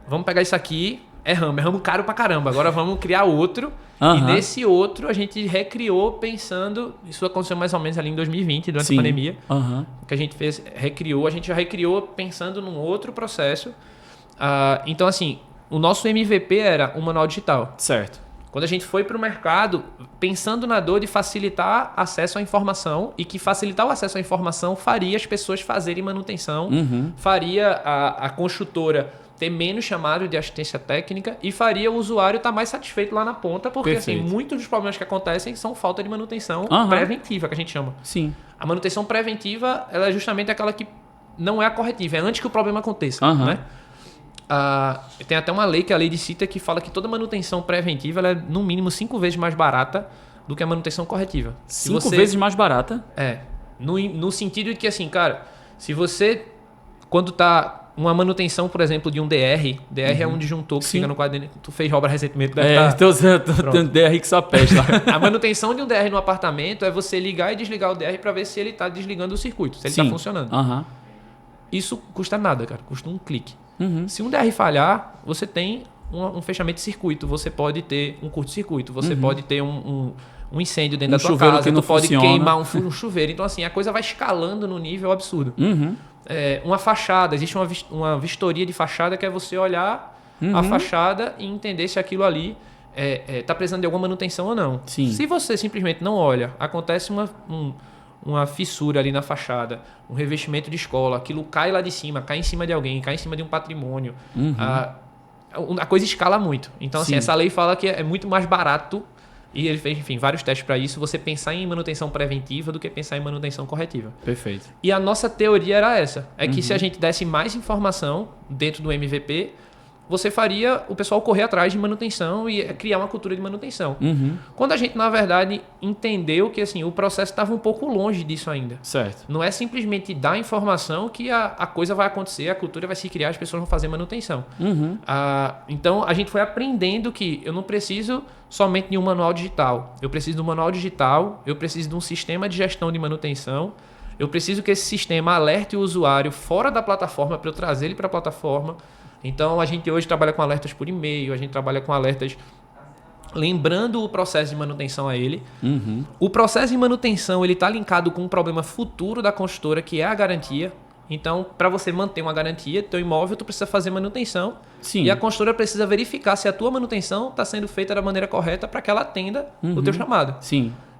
B: Vamos pegar isso aqui, erramos caro pra caramba, agora vamos criar outro. E nesse outro a gente recriou pensando... Isso aconteceu mais ou menos ali em 2020, durante a pandemia. Que a gente a gente já recriou pensando num outro processo. Então, assim, o nosso MVP era um manual digital.
C: Certo.
B: Quando a gente foi para o mercado, pensando na dor de facilitar acesso à informação e que facilitar o acesso à informação faria as pessoas fazerem manutenção, faria a construtora ter menos chamado de assistência técnica e faria o usuário estar mais satisfeito lá na ponta, porque assim, muitos dos problemas que acontecem são falta de manutenção preventiva, que a gente chama.
C: Sim.
B: A manutenção preventiva, ela é justamente aquela que não é a corretiva, é antes que o problema aconteça, né? Tem até uma lei, que é a lei de Sitter, que fala que toda manutenção preventiva ela é no mínimo 5 vezes mais barata do que a manutenção corretiva.
C: 5 vezes mais barata?
B: No sentido de que assim, cara, se você, quando tá uma manutenção, por exemplo, de um DR é um disjuntor que fica no quadro, tu fez obra recentemente, deve
C: tô tendo DR que só pesta.
B: A manutenção de um DR no apartamento é você ligar e desligar o DR para ver se ele tá desligando o circuito, se ele tá funcionando. Isso custa nada, cara, custa um clique. Se um DR falhar, você tem um fechamento de circuito, você pode ter um curto-circuito, você pode ter um incêndio dentro da tua casa, tu pode queimar um chuveiro. Então, assim, a coisa vai escalando no nível absurdo. Uma fachada, existe uma vistoria de fachada, que é você olhar a fachada e entender se aquilo ali está precisando de alguma manutenção ou não. Se você simplesmente não olha, acontece uma fissura ali na fachada, um revestimento de escola, aquilo cai lá de cima, cai em cima de alguém, cai em cima de um patrimônio. A coisa escala muito. Então, assim, essa lei fala que é muito mais barato, e ele fez, enfim, vários testes para isso, você pensar em manutenção preventiva do que pensar em manutenção corretiva.
C: Perfeito.
B: E a nossa teoria era essa, que se a gente desse mais informação dentro do MVP, você faria o pessoal correr atrás de manutenção e criar uma cultura de manutenção. Quando a gente, na verdade, entendeu que assim, o processo estava um pouco longe disso ainda.
C: Certo.
B: Não é simplesmente dar informação que a coisa vai acontecer, a cultura vai se criar, as pessoas vão fazer manutenção. Então, a gente foi aprendendo que eu não preciso somente de um manual digital. Eu preciso de um manual digital, eu preciso de um sistema de gestão de manutenção, eu preciso que esse sistema alerte o usuário fora da plataforma para eu trazer ele para a plataforma. Então, a gente hoje trabalha com alertas por e-mail, a gente trabalha com alertas lembrando o processo de manutenção a ele. O processo de manutenção está linkado com um problema futuro da construtora, que é a garantia. Então, para você manter uma garantia do teu imóvel, tu precisa fazer manutenção. E a construtora precisa verificar se a tua manutenção está sendo feita da maneira correta para que ela atenda o teu chamado.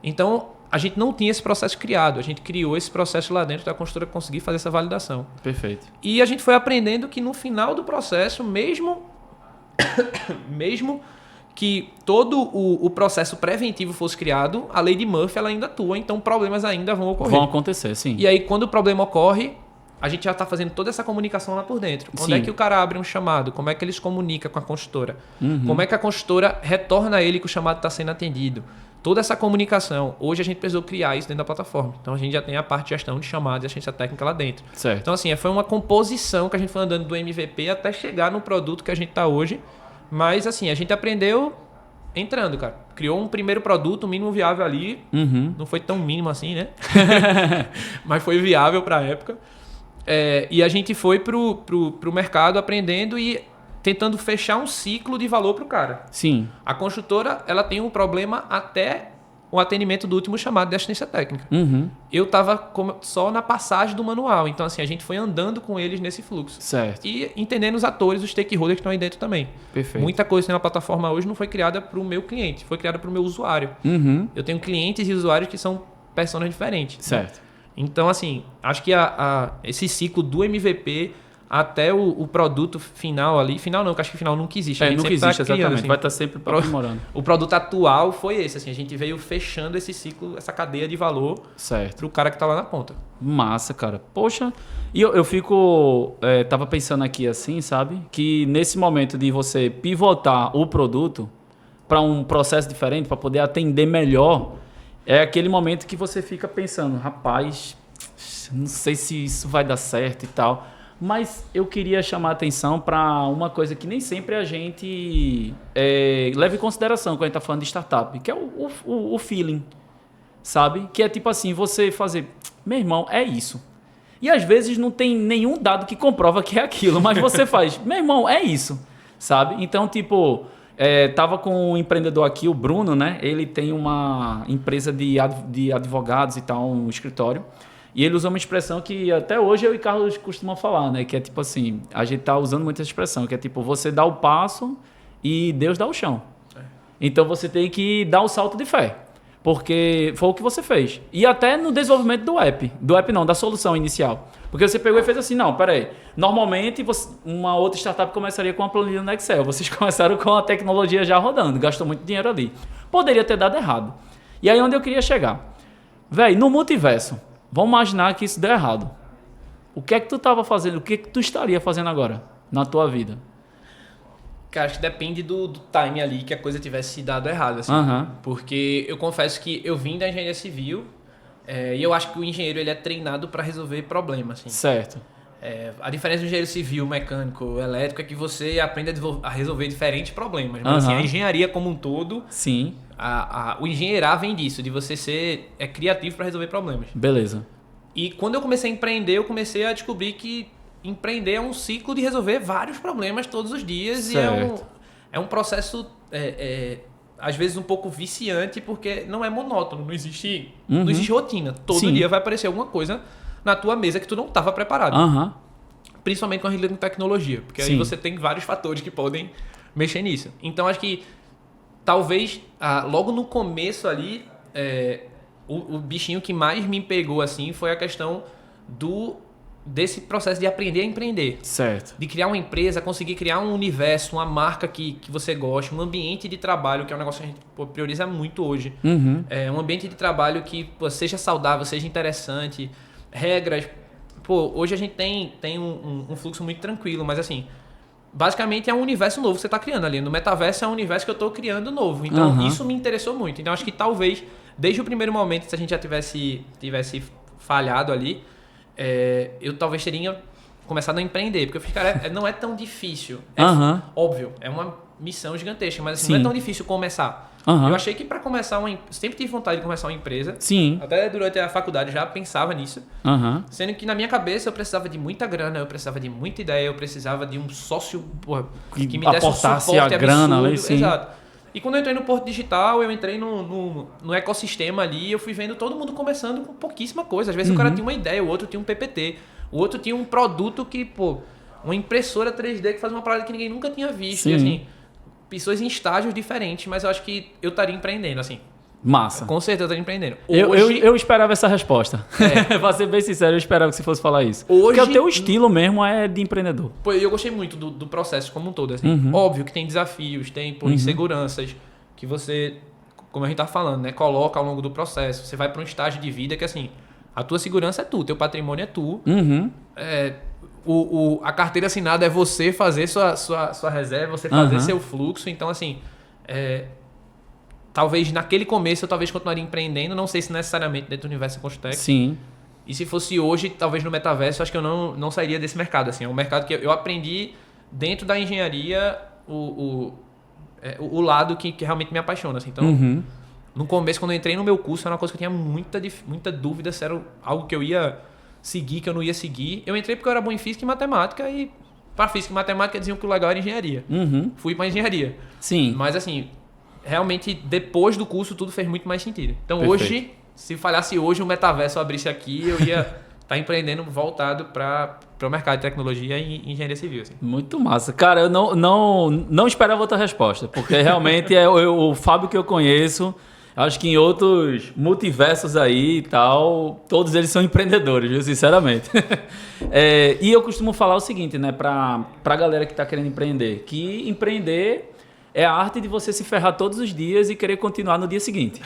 B: Então, a gente não tinha esse processo criado. A gente criou esse processo lá dentro da construtora conseguir fazer essa validação.
C: Perfeito.
B: E a gente foi aprendendo que no final do processo, mesmo que todo o processo preventivo fosse criado, a lei de Murphy ela ainda atua, então problemas ainda vão ocorrer.
C: Vão acontecer, sim.
B: E aí, quando o problema ocorre, a gente já está fazendo toda essa comunicação lá por dentro. Quando é que o cara abre um chamado? Como é que ele se comunica com a construtora? Como é que a construtora retorna a ele que o chamado está sendo atendido? Toda essa comunicação, hoje a gente precisou criar isso dentro da plataforma. Então, a gente já tem a parte de gestão de chamadas e assistência técnica lá dentro.
C: Certo.
B: Então, assim, foi uma composição que a gente foi andando do MVP até chegar no produto que a gente está hoje. Mas, assim, a gente aprendeu entrando, cara. Criou um primeiro produto, um mínimo viável ali. Não foi tão mínimo assim, né? Mas foi viável para a época. E a gente foi pro mercado aprendendo e tentando fechar um ciclo de valor pro cara. A construtora, ela tem um problema até o atendimento do último chamado de assistência técnica. Eu estava só na passagem do manual. Então, assim, a gente foi andando com eles nesse fluxo.
C: Certo.
B: E entendendo os atores, os stakeholders que estão aí dentro também.
C: Perfeito.
B: Muita coisa que tem na plataforma hoje não foi criada para o meu cliente, foi criada para o meu usuário. Eu tenho clientes e usuários que são personas diferentes.
C: Certo.
B: Né? Então, assim, acho que esse ciclo do MVP até o produto final ali... Final não, que acho que final nunca existe.
C: Nunca existe, exatamente.
B: Assim,
C: vai estar sempre aprimorando.
B: O produto atual foi esse. Assim, a gente veio fechando esse ciclo, essa cadeia de valor para o cara que está lá na ponta.
C: Massa, cara. Poxa, e eu fico... tava pensando aqui assim, sabe? Que nesse momento de você pivotar o produto para um processo diferente, para poder atender melhor, é aquele momento que você fica pensando, rapaz, não sei se isso vai dar certo e tal... Mas eu queria chamar a atenção para uma coisa que nem sempre a gente leva em consideração quando a gente está falando de startup, que é o feeling, sabe? Que é tipo assim, você fazer, meu irmão, é isso. E às vezes não tem nenhum dado que comprova que é aquilo, mas você faz, meu irmão, é isso, sabe? Então, tipo, tava com um empreendedor aqui, o Bruno, né? Ele tem uma empresa de advogados e tal, um escritório. E ele usou uma expressão que até hoje eu e Carlos costumam falar, né? Que é tipo assim, a gente tá usando muito essa expressão, que é tipo, você dá o passo e Deus dá o chão. Então você tem que dar o salto de fé. Porque foi o que você fez. E até no desenvolvimento do app. Do app não, da solução inicial. Porque você pegou e fez assim, não, peraí. Normalmente uma outra startup começaria com uma planilha no Excel. Vocês começaram com a tecnologia já rodando. Gastou muito dinheiro ali. Poderia ter dado errado. E aí onde eu queria chegar? Véi, no multiverso, vamos imaginar que isso deu errado. O que é que tu estava fazendo? O que é que tu estaria fazendo agora na tua vida?
B: Cara, acho que depende do time ali que a coisa tivesse dado errado, assim. Porque eu confesso que eu vim da engenharia civil e eu acho que o engenheiro ele é treinado para resolver problemas, assim.
C: Certo.
B: A diferença do engenheiro civil, mecânico, elétrico é que você aprende a resolver diferentes problemas. Mas assim, a engenharia como um todo,
C: sim.
B: O engenheirar vem disso, de você ser criativo para resolver problemas.
C: Beleza.
B: E quando eu comecei a empreender, eu comecei a descobrir que empreender é um ciclo de resolver vários problemas todos os dias.
C: Certo.
B: E é um processo, às vezes, um pouco viciante, porque não é monótono, não existe rotina. Todo dia vai aparecer alguma coisa na tua mesa que tu não estava preparado. Principalmente com a realidade de tecnologia, porque aí você tem vários fatores que podem mexer nisso. Então, acho que talvez, logo no começo ali, o bichinho que mais me pegou assim foi a questão desse processo de aprender a empreender.
C: Certo.
B: De criar uma empresa, conseguir criar um universo, uma marca que você goste, um ambiente de trabalho, que é um negócio que a gente prioriza muito hoje. Um ambiente de trabalho que seja saudável, seja interessante, regras. Hoje a gente tem um fluxo muito tranquilo, mas assim, basicamente é um universo novo que você está criando ali. No metaverso é um universo que eu estou criando novo. Então isso me interessou muito. Então acho que talvez, desde o primeiro momento, se a gente já tivesse falhado ali, eu talvez teria começado a empreender. Porque eu fiz, cara, não é tão difícil. Óbvio, é uma missão gigantesca, mas assim, não é tão difícil começar. Eu achei que para começar sempre tive vontade de começar uma empresa.
C: Sim.
B: Até durante a faculdade eu já pensava nisso. Sendo que na minha cabeça eu precisava de muita grana, eu precisava de muita ideia, eu precisava de um sócio que me desse um suporte
C: a grana ali, sim.
B: Exato. E quando eu entrei no Porto Digital, eu entrei no ecossistema ali, eu fui vendo todo mundo começando com pouquíssima coisa. Às vezes o cara tinha uma ideia, o outro tinha um PPT, o outro tinha um produto que, uma impressora 3D que faz uma parada que ninguém nunca tinha visto.
C: Sim.
B: E assim, pessoas em estágios diferentes, mas eu acho que eu estaria empreendendo, assim.
C: Massa.
B: Com certeza eu estaria empreendendo.
C: Eu esperava essa resposta. Pra ser bem sincero, eu esperava que você fosse falar isso. Porque o teu estilo mesmo é de empreendedor.
B: Eu gostei muito do processo como um todo. Assim. Óbvio que tem desafios, tem inseguranças que você, como a gente tá falando, né, coloca ao longo do processo. Você vai para um estágio de vida que, assim, a tua segurança é tu, teu patrimônio é tu. A carteira assinada é você fazer sua reserva, você fazer seu fluxo. Então, assim, talvez naquele começo eu continuaria empreendendo, não sei se necessariamente dentro do universo Construtec.
C: Sim.
B: E se fosse hoje, talvez no metaverso, acho que eu não sairia desse mercado. Assim. É um mercado que eu aprendi dentro da engenharia o lado que realmente me apaixona. Assim. Então, no começo, quando eu entrei no meu curso, era uma coisa que eu tinha muita dúvida se era algo que eu ia seguir, que eu não ia seguir. Eu entrei porque eu era bom em física e matemática e para física e matemática diziam que o legal era engenharia. Fui para engenharia.
C: Sim.
B: Mas assim, realmente depois do curso tudo fez muito mais sentido. Então
C: Perfeito.
B: Hoje, se falhasse hoje o metaverso abrisse aqui, eu ia estar empreendendo voltado para o mercado de tecnologia e engenharia civil. Assim.
C: Muito massa. Cara, eu não esperava outra resposta, porque realmente o Fábio que eu conheço, acho que em outros multiversos aí e tal, todos eles são empreendedores, viu? Sinceramente. E eu costumo falar o seguinte, né, pra galera que tá querendo empreender, que empreender é a arte de você se ferrar todos os dias e querer continuar no dia seguinte.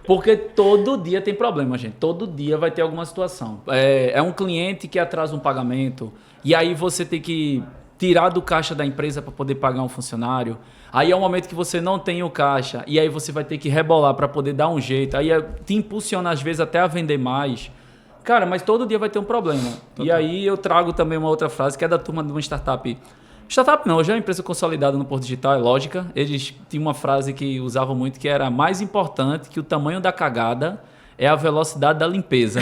C: Porque todo dia tem problema, gente. Todo dia vai ter alguma situação. É um cliente que atrasa um pagamento e aí você tem que tirar do caixa da empresa para poder pagar um funcionário. Aí é um momento que você não tem o caixa e aí você vai ter que rebolar para poder dar um jeito. Aí te impulsiona às vezes até a vender mais. Cara, mas todo dia vai ter um problema. Total. E aí eu trago também uma outra frase que é da turma de uma startup. Startup não, hoje é uma empresa consolidada no Porto Digital, é lógica. Eles tinham uma frase que usavam muito que era: mais importante que o tamanho da cagada é a velocidade da limpeza.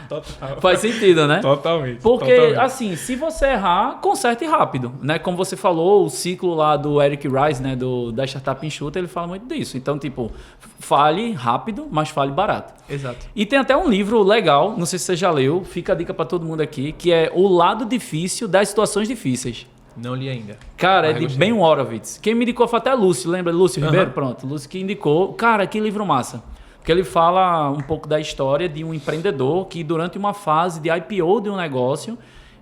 B: Total.
C: Faz sentido, né?
B: Totalmente.
C: Porque,
B: totalmente.
C: assim, se você errar, conserte rápido, né? Como você falou, o ciclo lá do Eric Rice, né? Da Startup Enxuta, ele fala muito disso. Então, tipo, fale rápido, mas fale barato.
B: Exato.
C: E tem até um livro legal, não sei se você já leu, fica a dica para todo mundo aqui, que é O Lado Difícil das Situações Difíceis.
B: Não li ainda.
C: Cara, é
B: Mas
C: de
B: gostei.
C: Ben Horowitz. Quem me indicou foi até Lúcio, lembra? Lúcio Ribeiro? Pronto, Lúcio que indicou. Cara, que livro massa. Porque ele fala um pouco da história de um empreendedor que durante uma fase de IPO de um negócio,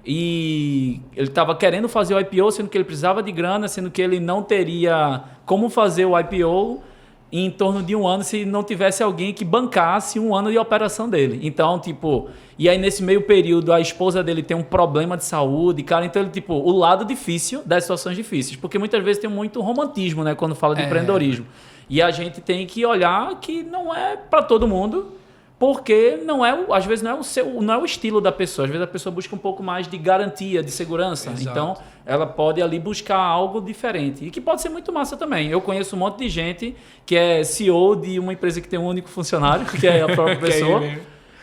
C: e ele estava querendo fazer o IPO, sendo que ele precisava de grana, sendo que ele não teria como fazer o IPO em torno de um ano se não tivesse alguém que bancasse um ano de operação dele. Então, tipo... E aí, nesse meio período, a esposa dele tem um problema de saúde, cara. Então, ele, tipo, o lado difícil das situações difíceis. Porque muitas vezes tem muito romantismo, né? Quando fala de empreendedorismo. E a gente tem que olhar que não é para todo mundo, porque não é, às vezes não é o estilo da pessoa. Às vezes a pessoa busca um pouco mais de garantia, de segurança.
B: Exato.
C: Então, ela pode ali buscar algo diferente. E que pode ser muito massa também. Eu conheço um monte de gente que é CEO de uma empresa que tem um único funcionário, que é a própria pessoa.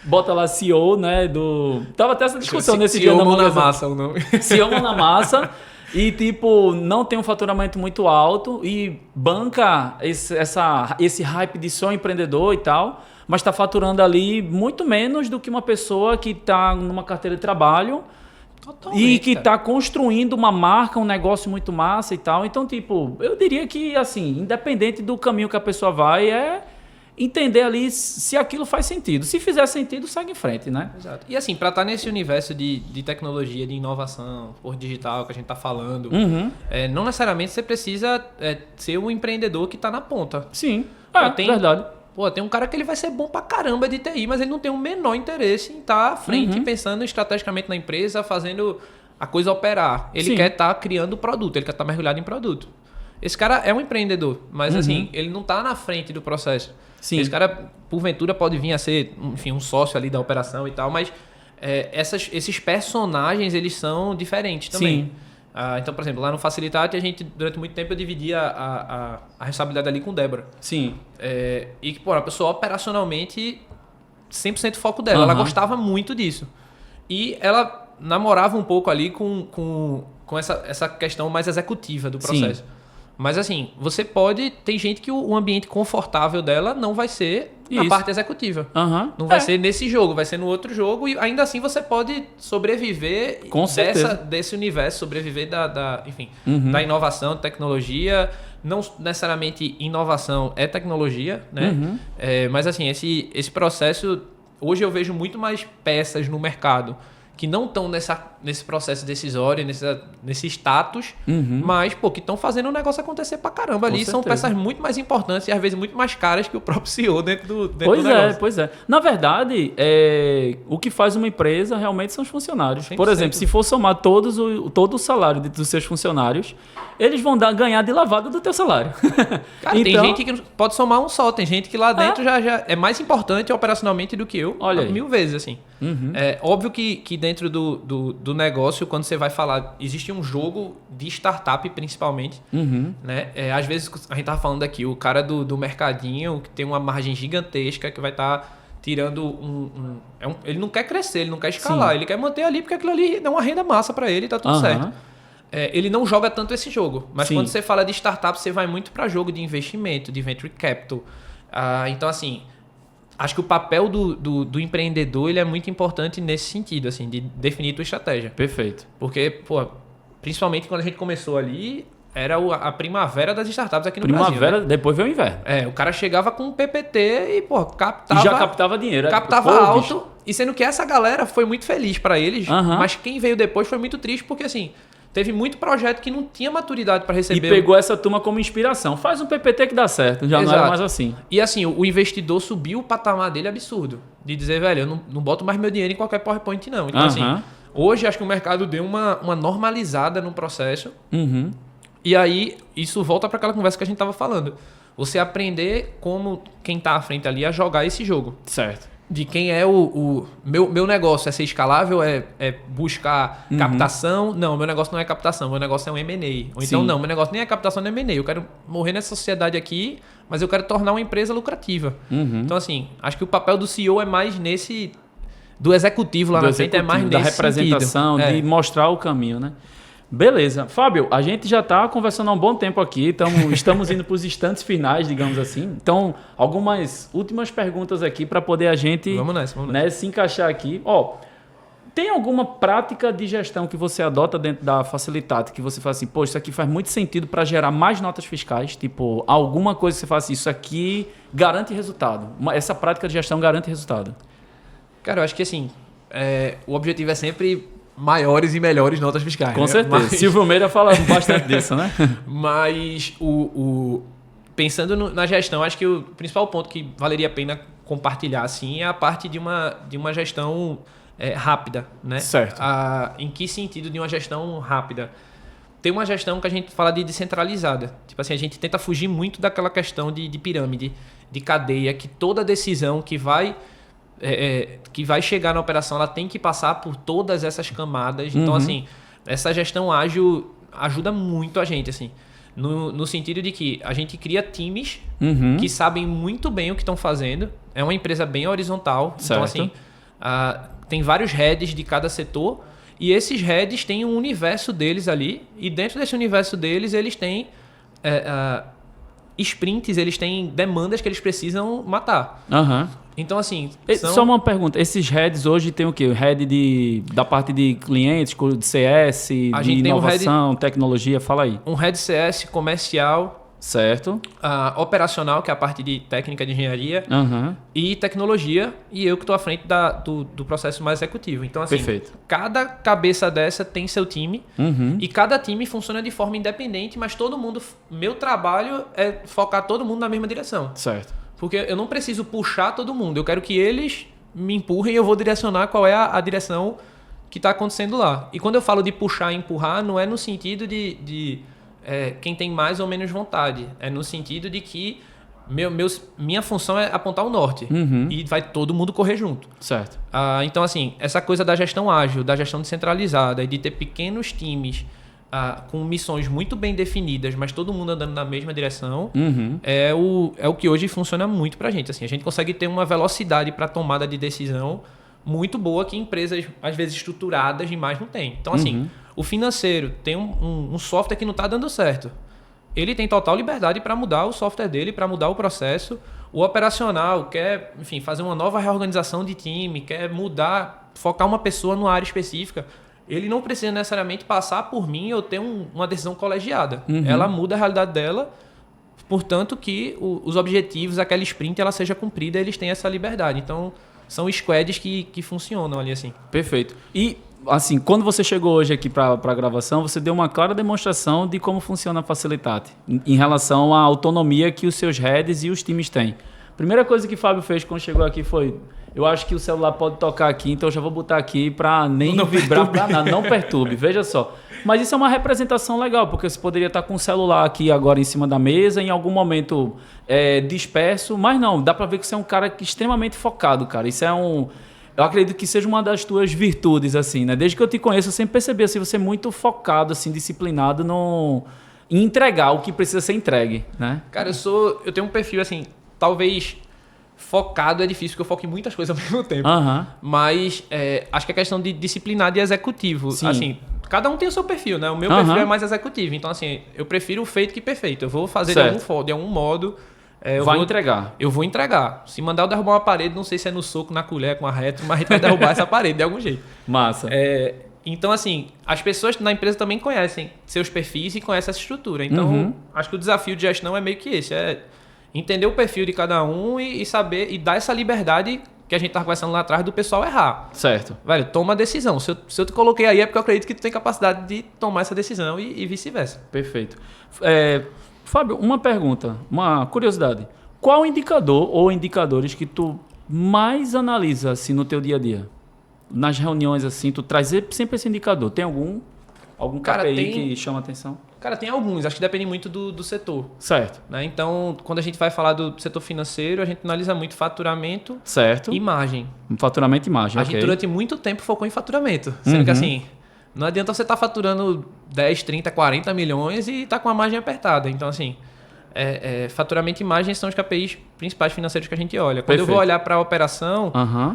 C: Bota lá CEO, né? Tava até essa discussão nesse dia.
B: CEO Mão na Massa o nome.
C: CEO Mão na Massa. E, tipo, não tem um faturamento muito alto e banca esse hype de ser um empreendedor e tal, mas está faturando ali muito menos do que uma pessoa que está numa carteira de trabalho. Totalmente, e que está construindo uma marca, um negócio muito massa e tal. Então, tipo, eu diria que, assim, independente do caminho que a pessoa vai, é entender ali se aquilo faz sentido. Se fizer sentido, segue em frente, né?
B: Exato. E assim, para estar nesse universo de tecnologia, de inovação, por digital que a gente está falando, não necessariamente você precisa ser um empreendedor que está na ponta.
C: Sim,
B: verdade. Pô, tem um cara que ele vai ser bom pra caramba de TI, mas ele não tem o menor interesse em estar à frente, pensando estrategicamente na empresa, fazendo a coisa operar. Ele quer estar criando produto, ele quer estar mergulhado em produto. Esse cara é um empreendedor, mas assim, ele não está na frente do processo.
C: Sim.
B: Esse cara, porventura, pode vir a ser, enfim, um sócio ali da operação e tal, mas esses personagens, eles são diferentes também.
C: Sim.
B: Então, por exemplo, lá no Facilitate, a gente, durante muito tempo, eu dividia a responsabilidade ali com Débora.
C: Sim.
B: E que, pô, a pessoa operacionalmente, 100% foco dela. Ela gostava muito disso. E ela namorava um pouco ali com essa questão mais executiva do processo. Sim. Mas assim, você pode... Tem gente que o ambiente confortável dela não vai ser na parte executiva. Não vai ser nesse jogo, vai ser no outro jogo. E ainda assim você pode sobreviver desse universo, sobreviver da inovação, tecnologia. Não necessariamente inovação é tecnologia, né? Mas assim, esse processo... Hoje eu vejo muito mais peças no mercado que não estão nesse processo decisório, nesse status, mas que estão fazendo o negócio acontecer pra caramba ali. São peças muito mais importantes e às vezes muito mais caras que o próprio CEO dentro do negócio.
C: Pois é. Na verdade, o que faz uma empresa realmente são os funcionários. 100%. Por exemplo, se for somar todo o salário dos seus funcionários, eles vão ganhar de lavada do teu salário.
B: Cara, então, tem gente que pode somar um só, tem gente que lá dentro já é mais importante operacionalmente do que eu. Olha, 1000 vezes, assim. É óbvio que dentro do negócio, quando você vai falar, existe um jogo de startup principalmente, né? Às vezes a gente tava falando aqui, o cara do mercadinho que tem uma margem gigantesca que vai estar tirando ele não quer crescer, ele não quer escalar, ele quer manter ali porque aquilo ali dá uma renda massa para ele e tá tudo certo. Ele não joga tanto esse jogo, mas quando você fala de startup, você vai muito para jogo de investimento, de venture capital. Então assim, acho que o papel do empreendedor ele é muito importante nesse sentido, assim, de definir tua estratégia.
C: Perfeito.
B: Porque, pô, principalmente quando a gente começou ali, era a primavera das startups aqui no Brasil.
C: Primavera,
B: né?
C: Depois veio o inverno.
B: O cara chegava com um PPT e, pô, captava...
C: E já captava dinheiro.
B: Captava alto. Bicho. E sendo que essa galera foi muito feliz para eles, mas quem veio depois foi muito triste, porque assim... Teve muito projeto que não tinha maturidade para receber.
C: E pegou essa turma como inspiração. Faz um PPT que dá certo. Já não era mais assim.
B: E assim, o investidor subiu o patamar dele absurdo. De dizer, velho, eu não boto mais meu dinheiro em qualquer PowerPoint, não. Então assim, hoje acho que o mercado deu uma normalizada no processo. E aí, isso volta para aquela conversa que a gente tava falando. Você aprender como quem tá à frente ali a jogar esse jogo.
C: Certo.
B: De quem é o meu negócio é ser escalável, é buscar captação. Não, meu negócio não é captação, meu negócio é um M&A. Ou então, não, meu negócio nem é captação nem M&A. Eu quero morrer nessa sociedade aqui, mas eu quero tornar uma empresa lucrativa. Então, assim, acho que o papel do CEO é mais nesse... Do executivo lá na frente, é mais nesse
C: da representação,
B: sentido.
C: De mostrar o caminho, né? Beleza. Fábio, a gente já está conversando há um bom tempo aqui, estamos indo para os instantes finais, digamos assim. Então, algumas últimas perguntas aqui para poder a gente
B: vamos nessa.
C: Se encaixar aqui. Tem alguma prática de gestão que você adota dentro da Facilitate, que você fala assim, pô, isso aqui faz muito sentido para gerar mais notas fiscais? Tipo, alguma coisa que você fala assim, isso aqui garante resultado. Essa prática de gestão garante resultado.
B: Cara, eu acho que assim, o objetivo é sempre maiores e melhores notas fiscais.
C: Com certeza. Silvio Meira fala bastante disso, né?
B: Mas pensando na gestão, acho que o principal ponto que valeria a pena compartilhar assim, é a parte de uma gestão rápida, né?
C: Certo.
B: Em que sentido de uma gestão rápida? Tem uma gestão que a gente fala de descentralizada. Tipo assim, a gente tenta fugir muito daquela questão de pirâmide, de cadeia, que toda decisão que vai chegar na operação, ela tem que passar por todas essas camadas. Então, assim, essa gestão ágil ajuda muito a gente, assim, no sentido de que a gente cria times que sabem muito bem o que estão fazendo. É uma empresa bem horizontal.
C: Certo.
B: Então, assim, tem vários heads de cada setor e esses heads têm um universo deles ali e dentro desse universo deles eles têm sprints, eles têm demandas que eles precisam matar. Então, assim...
C: Só uma pergunta. Esses heads hoje tem o quê? O head da parte de clientes, de CS, de inovação, tecnologia? Fala aí.
B: Um head CS comercial...
C: Certo.
B: Operacional, que é a parte de técnica de engenharia, e tecnologia, e eu que estou à frente do processo mais executivo. Então, assim,
C: perfeito.
B: Cada cabeça dessa tem seu time, e cada time funciona de forma independente, mas todo mundo... Meu trabalho é focar todo mundo na mesma direção.
C: Certo.
B: Porque eu não preciso puxar todo mundo, eu quero que eles me empurrem e eu vou direcionar qual é a direção que está acontecendo lá. E quando eu falo de puxar e empurrar, não é no sentido de quem tem mais ou menos vontade. É no sentido de que minha função é apontar o norte. E vai todo mundo correr junto.
C: Certo.
B: Então, assim, essa coisa da gestão ágil, da gestão descentralizada e de ter pequenos times com missões muito bem definidas, mas todo mundo andando na mesma direção, é o que hoje funciona muito pra gente. Assim, a gente consegue ter uma velocidade para tomada de decisão muito boa que empresas, às vezes, estruturadas demais não têm. Então, assim, o financeiro tem um software que não está dando certo. Ele tem total liberdade para mudar o software dele, para mudar o processo. O operacional quer, enfim, fazer uma nova reorganização de time, quer mudar, focar uma pessoa numa área específica. Ele não precisa necessariamente passar por mim ou ter uma decisão colegiada. Ela muda a realidade dela, portanto que os objetivos, aquela sprint, ela seja cumprida, eles têm essa liberdade. Então, são squads que funcionam ali assim.
C: Perfeito. E, assim, quando você chegou hoje aqui para a gravação, você deu uma clara demonstração de como funciona a Facilitate em relação à autonomia que os seus heads e os times têm. Primeira coisa que o Fábio fez quando chegou aqui foi... Eu acho que o celular pode tocar aqui, então eu já vou botar aqui para nem vibrar para nada, não perturbe, veja só. Mas isso é uma representação legal, porque você poderia estar com o celular aqui agora em cima da mesa, em algum momento disperso, mas não, dá para ver que você é um cara extremamente focado, cara. Isso eu acredito que seja uma das tuas virtudes, assim, né? Desde que eu te conheço, eu sempre percebi assim, você é muito focado, assim, disciplinado em entregar o que precisa ser entregue, né?
B: Cara, eu tenho um perfil, assim, talvez... Focado é difícil, porque eu foco em muitas coisas ao mesmo tempo. Mas acho que a questão de disciplinado e executivo.
C: Sim.
B: Assim, cada um tem o seu perfil, né? O meu perfil é mais executivo. Então, assim, eu prefiro feito que perfeito. Eu vou fazer de algum modo.
C: Entregar.
B: Eu vou entregar. Se mandar eu derrubar uma parede, não sei se é no soco, na colher, com a retro, mas a gente vai derrubar essa parede de algum jeito.
C: Massa.
B: Então, assim, as pessoas na empresa também conhecem seus perfis e conhecem essa estrutura. Então, acho que o desafio de gestão é meio que esse. Entender o perfil de cada um e saber e dar essa liberdade que a gente estava conversando lá atrás do pessoal errar.
C: Certo.
B: Velho, toma a decisão. Se eu te coloquei aí é porque eu acredito que tu tem capacidade de tomar essa decisão e vice-versa.
C: Perfeito. Fábio, uma pergunta, uma curiosidade. Qual indicador ou indicadores que tu mais analisa assim, no teu dia a dia? Nas reuniões, assim, tu traz sempre esse indicador. Tem algum KPI que chama atenção?
B: Cara, tem alguns. Acho que depende muito do setor.
C: Certo.
B: Né? Então, quando a gente vai falar do setor financeiro, a gente analisa muito faturamento
C: certo.
B: E margem.
C: Faturamento e margem,
B: A gente durante muito tempo focou em faturamento. Sendo que assim, não adianta você estar faturando 10, 30, 40 milhões e estar com a margem apertada. Então, assim, faturamento e margem são os KPIs principais financeiros que a gente olha. Quando eu vou olhar para a operação,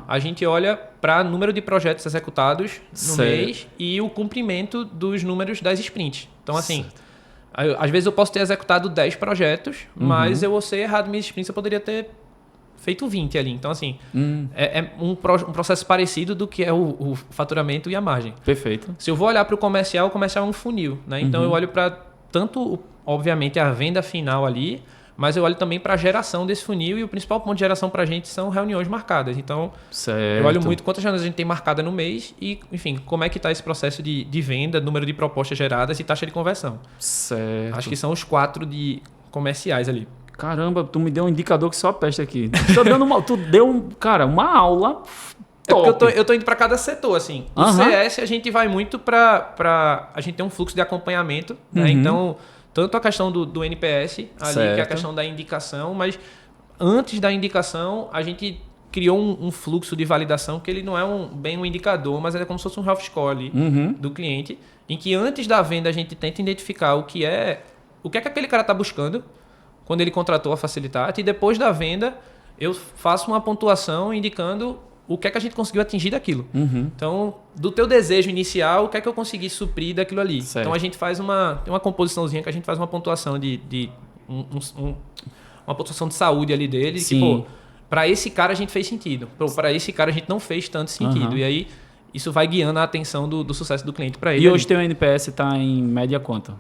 B: a gente olha para número de projetos executados no mês e o cumprimento dos números das sprints. Então, assim, às vezes eu posso ter executado 10 projetos, mas eu vou ser errado minhas sprints, eu poderia ter feito 20 ali. Então, assim, é um processo parecido do que é o faturamento e a margem.
C: Perfeito.
B: Se eu vou olhar para o comercial é um funil, né? Então, eu olho para tanto, obviamente, a venda final ali, mas eu olho também para a geração desse funil e o principal ponto de geração para a gente são reuniões marcadas. Então,
C: certo.
B: Eu olho muito quantas reuniões a gente tem marcada no mês e, enfim, como é que está esse processo de venda, número de propostas geradas e taxa de conversão.
C: Certo.
B: Acho que são os 4 de comerciais ali.
C: Caramba, tu me deu um indicador que só peste aqui. Tu deu, cara, uma aula top.
B: É porque eu tô indo para cada setor, assim. O CS a gente vai muito para a gente tem um fluxo de acompanhamento, né? Então, tanto a questão do NPS ali, certo, que é a questão da indicação, mas antes da indicação, a gente criou um fluxo de validação que ele não é bem um indicador, mas é como se fosse um health score ali do cliente, em que antes da venda a gente tenta identificar o que é que aquele cara está buscando quando ele contratou a Facilitate, e depois da venda eu faço uma pontuação indicando o que é que a gente conseguiu atingir daquilo. Então, do teu desejo inicial, o que é que eu consegui suprir daquilo ali. Certo. Então, a gente faz tem uma composiçãozinha que a gente faz uma pontuação uma pontuação de saúde ali dele, que, pô, para esse cara a gente fez sentido, para esse cara a gente não fez tanto sentido. E aí, isso vai guiando a atenção do sucesso do cliente para ele.
C: E hoje teu NPS está em média quanto?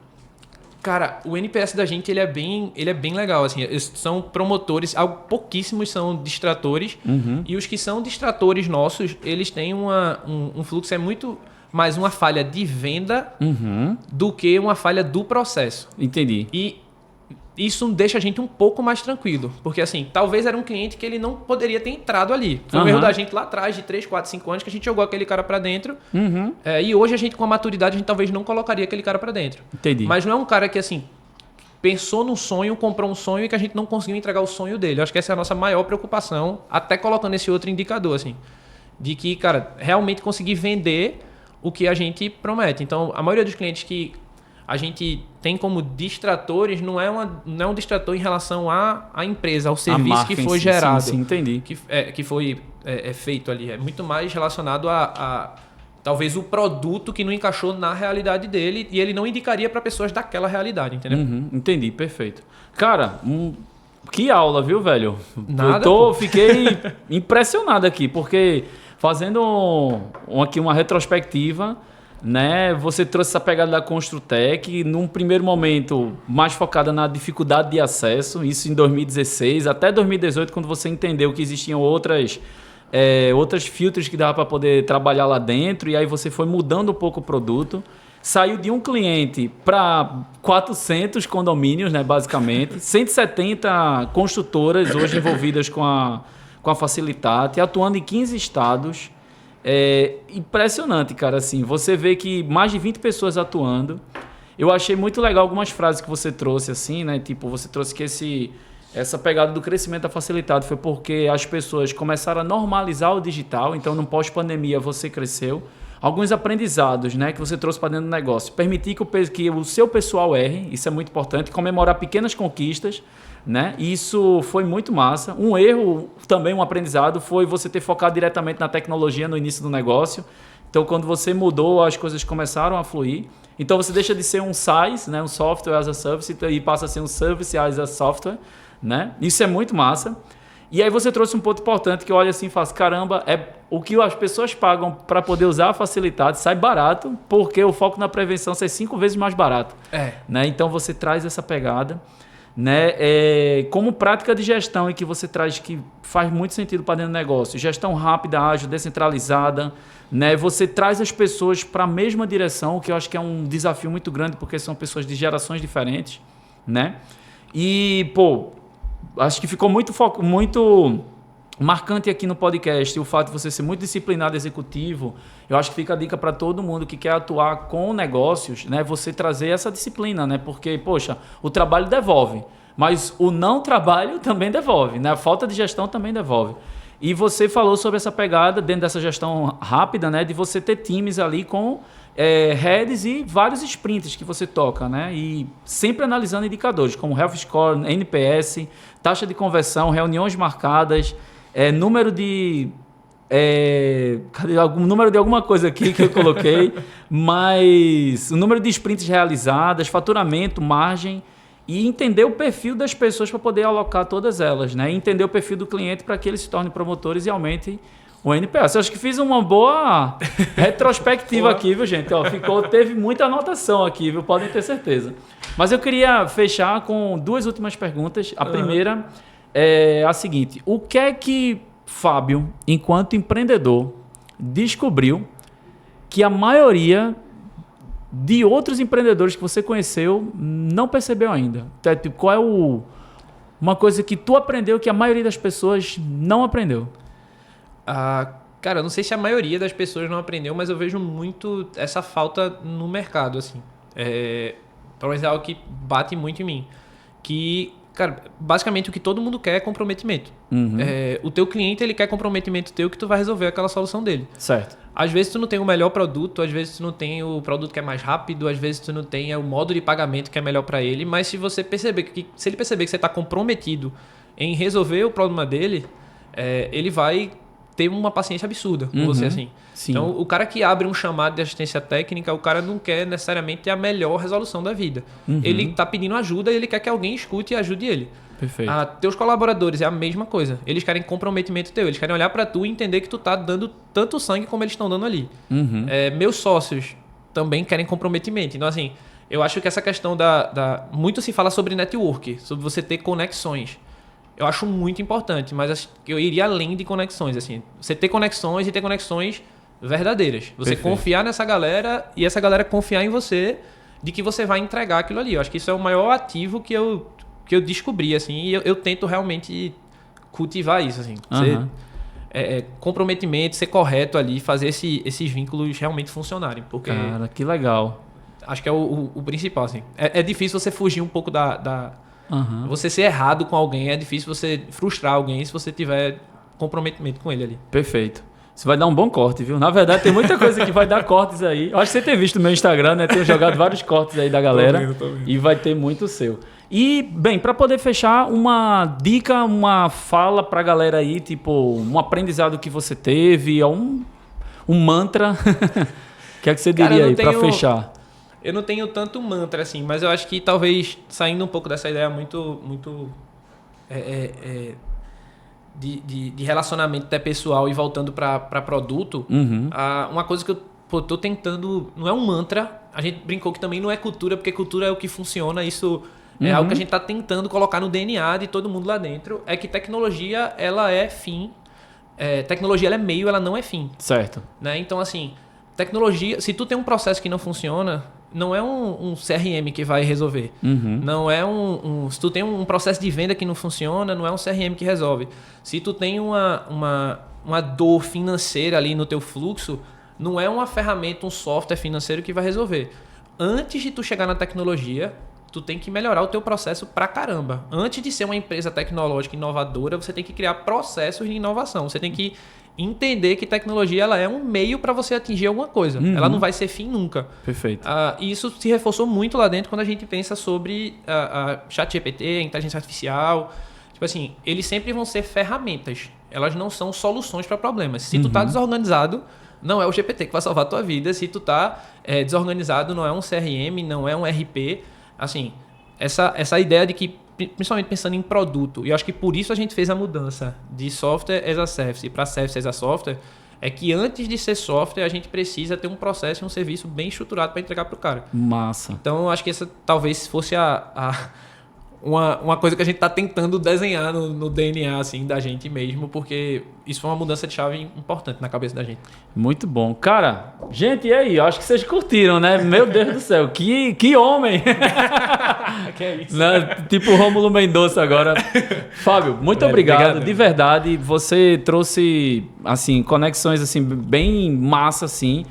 B: Cara, o NPS da gente ele é bem legal, assim, são promotores, pouquíssimos são distratores, e os que são distratores nossos, eles têm um fluxo, é muito mais uma falha de venda do que uma falha do processo.
C: Entendi.
B: E isso deixa a gente um pouco mais tranquilo, porque assim, talvez era um cliente que ele não poderia ter entrado ali. Foi um erro da gente lá atrás, de 3, 4, 5 anos, que a gente jogou aquele cara pra dentro, e hoje a gente, com a maturidade, a gente talvez não colocaria aquele cara pra dentro.
C: Entendi.
B: Mas não é um cara que, assim, pensou num sonho, comprou um sonho e que a gente não conseguiu entregar o sonho dele. Eu acho que essa é a nossa maior preocupação, até colocando esse outro indicador, assim, de que, cara, realmente conseguir vender o que a gente promete. Então, a maioria dos clientes que a gente tem como distratores não é um distrator em relação à empresa, ao serviço que foi gerado.
C: Sim, entendi.
B: Que foi feito ali. É muito mais relacionado a talvez o produto que não encaixou na realidade dele e ele não indicaria para pessoas daquela realidade, entendeu?
C: Entendi, perfeito. Cara, que aula, viu, velho?
B: Nada,
C: fiquei impressionado aqui, porque fazendo aqui uma retrospectiva, né? Você trouxe essa pegada da Construtec, num primeiro momento mais focada na dificuldade de acesso, isso em 2016, até 2018, quando você entendeu que existiam outras filtros que dava para poder trabalhar lá dentro, e aí você foi mudando um pouco o produto, saiu de um cliente para 400 condomínios, né, basicamente, 170 construtoras hoje envolvidas com a Facilitate, atuando em 15 estados. Impressionante, cara, assim, você vê que mais de 20 pessoas atuando. Eu achei muito legal algumas frases que você trouxe, assim, né? Tipo, você trouxe que essa pegada do crescimento da Facilitate foi porque as pessoas começaram a normalizar o digital, então no pós-pandemia você cresceu. Alguns aprendizados, né, que você trouxe para dentro do negócio. Permitir que o seu pessoal erre, isso é muito importante. Comemorar pequenas conquistas, né? Isso foi muito massa. Um erro, também um aprendizado, foi você ter focado diretamente na tecnologia no início do negócio. Então, quando você mudou, as coisas começaram a fluir. Então, você deixa de ser um SaaS, né, um Software as a Service, e passa a ser um Service as a Software, né? Isso é muito massa. E aí você trouxe um ponto importante que eu olho assim e faço, caramba, o que as pessoas pagam para poder usar a Facilitate sai barato, porque o foco na prevenção sai 5 vezes mais barato. Né? Então, você traz essa pegada, né? Como prática de gestão, e que você traz que faz muito sentido para dentro do negócio. Gestão rápida, ágil, descentralizada, né? Você traz as pessoas para a mesma direção, o que eu acho que é um desafio muito grande, porque são pessoas de gerações diferentes, né? E, pô, acho que ficou muito marcante aqui no podcast o fato de você ser muito disciplinado executivo. Eu acho que fica a dica para todo mundo que quer atuar com negócios, né? Você trazer essa disciplina, né? Porque, poxa, o trabalho devolve, mas o não trabalho também devolve, né? A falta de gestão também devolve. E você falou sobre essa pegada dentro dessa gestão rápida, né? De você ter times ali com heads e vários sprints que você toca, né? E sempre analisando indicadores como Health Score, NPS, taxa de conversão, reuniões marcadas, número de alguma coisa aqui que eu coloquei, mas o número de sprints realizadas, faturamento, margem e entender o perfil das pessoas para poder alocar todas elas, né? E entender o perfil do cliente para que eles se tornem promotores e aumentem o NPS. Eu acho que fiz uma boa retrospectiva aqui, viu, gente? Ó, teve muita anotação aqui, viu? Podem ter certeza. Mas eu queria fechar com 2 últimas perguntas. A primeira é a seguinte: o que é que Fábio, enquanto empreendedor, descobriu que a maioria de outros empreendedores que você conheceu não percebeu ainda? Então, tipo, qual é uma coisa que tu aprendeu que a maioria das pessoas não aprendeu?
B: Cara, eu não sei se a maioria das pessoas não aprendeu, mas eu vejo muito essa falta no mercado, assim. Pelo menos é algo que bate muito em mim. Que, cara, basicamente o que todo mundo quer é comprometimento. O teu cliente, ele quer comprometimento teu que tu vai resolver aquela solução dele.
C: Certo.
B: Às vezes tu não tem o melhor produto, às vezes tu não tem o produto que é mais rápido, às vezes tu não tem o modo de pagamento que é melhor para ele, mas se ele perceber que você está comprometido em resolver o problema dele, ele vai ter uma paciência absurda com você, assim.
C: Sim.
B: Então, o cara que abre um chamado de assistência técnica, o cara não quer necessariamente a melhor resolução da vida. Ele tá pedindo ajuda e ele quer que alguém escute e ajude ele.
C: Perfeito.
B: Teus colaboradores é a mesma coisa. Eles querem comprometimento teu. Eles querem olhar para tu e entender que tu tá dando tanto sangue como eles estão dando ali. Meus sócios também querem comprometimento. Então, assim, eu acho que essa questão muito se fala sobre network, sobre você ter conexões. Eu acho muito importante, mas eu iria além de conexões. Assim, você ter conexões e ter conexões verdadeiras. Você confiar nessa galera e essa galera confiar em você de que você vai entregar aquilo ali. Eu acho que isso é o maior ativo que eu descobri, assim, e eu tento realmente cultivar isso, assim. Comprometimento, ser correto ali, fazer esses vínculos realmente funcionarem. Porque
C: cara, que legal.
B: Acho que é o principal, assim. É difícil você fugir um pouco você ser errado com alguém, é difícil você frustrar alguém se você tiver comprometimento com ele ali.
C: Perfeito. Isso vai dar um bom corte, viu? Na verdade, tem muita coisa que vai dar cortes aí. Eu acho que você tem visto no meu Instagram, né? Tenho jogado vários cortes aí da galera.
B: Tô vendo.
C: E vai ter muito seu. E, bem, para poder fechar, uma dica, uma fala pra galera aí, tipo, um aprendizado que você teve, um mantra. O que é que você diria aí para fechar?
B: Eu não tenho tanto mantra, assim, mas eu acho que talvez, saindo um pouco dessa ideia muito de relacionamento até pessoal e voltando para produto, uma coisa que eu tô tentando, não é um mantra, a gente brincou que também não é cultura, porque cultura é o que funciona, isso é algo que a gente tá tentando colocar no DNA de todo mundo lá dentro, é que tecnologia, ela é fim, tecnologia ela é meio, ela não é fim.
C: Certo.
B: Né? Então, assim, tecnologia, se tu tem um processo que não funciona, não é um CRM que vai resolver. Não é se tu tem um processo de venda que não funciona, não é um CRM que resolve. Se tu tem uma dor financeira ali no teu fluxo, não é uma ferramenta, um software financeiro que vai resolver. Antes de tu chegar na tecnologia, tu tem que melhorar o teu processo pra caramba. Antes de ser uma empresa tecnológica inovadora, você tem que criar processos de inovação. Você tem que entender que tecnologia ela é um meio para você atingir alguma coisa. Ela não vai ser fim nunca.
C: Perfeito.
B: E isso se reforçou muito lá dentro quando a gente pensa sobre a ChatGPT, a inteligência artificial. Tipo assim, eles sempre vão ser ferramentas. Elas não são soluções para problemas. Se tu tá desorganizado, não é o GPT que vai salvar a tua vida. Se tu tá desorganizado, não é um CRM, não é um RP. Assim, essa ideia de que, principalmente pensando em produto, e eu acho que por isso a gente fez a mudança de software as a service para service as a software, é que antes de ser software, a gente precisa ter um processo e um serviço bem estruturado para entregar para o cara.
C: Massa.
B: Então, eu acho que essa talvez fosse uma coisa que a gente está tentando desenhar no DNA assim, da gente mesmo, porque isso foi uma mudança de chave importante na cabeça da gente.
C: Muito bom. Cara, gente, e aí? Acho que vocês curtiram, né? Meu Deus do céu, que homem!
B: Que é isso?
C: Tipo Rômulo Mendonça agora. Fábio, muito obrigado. De verdade, você trouxe assim, conexões assim, bem massa, assim.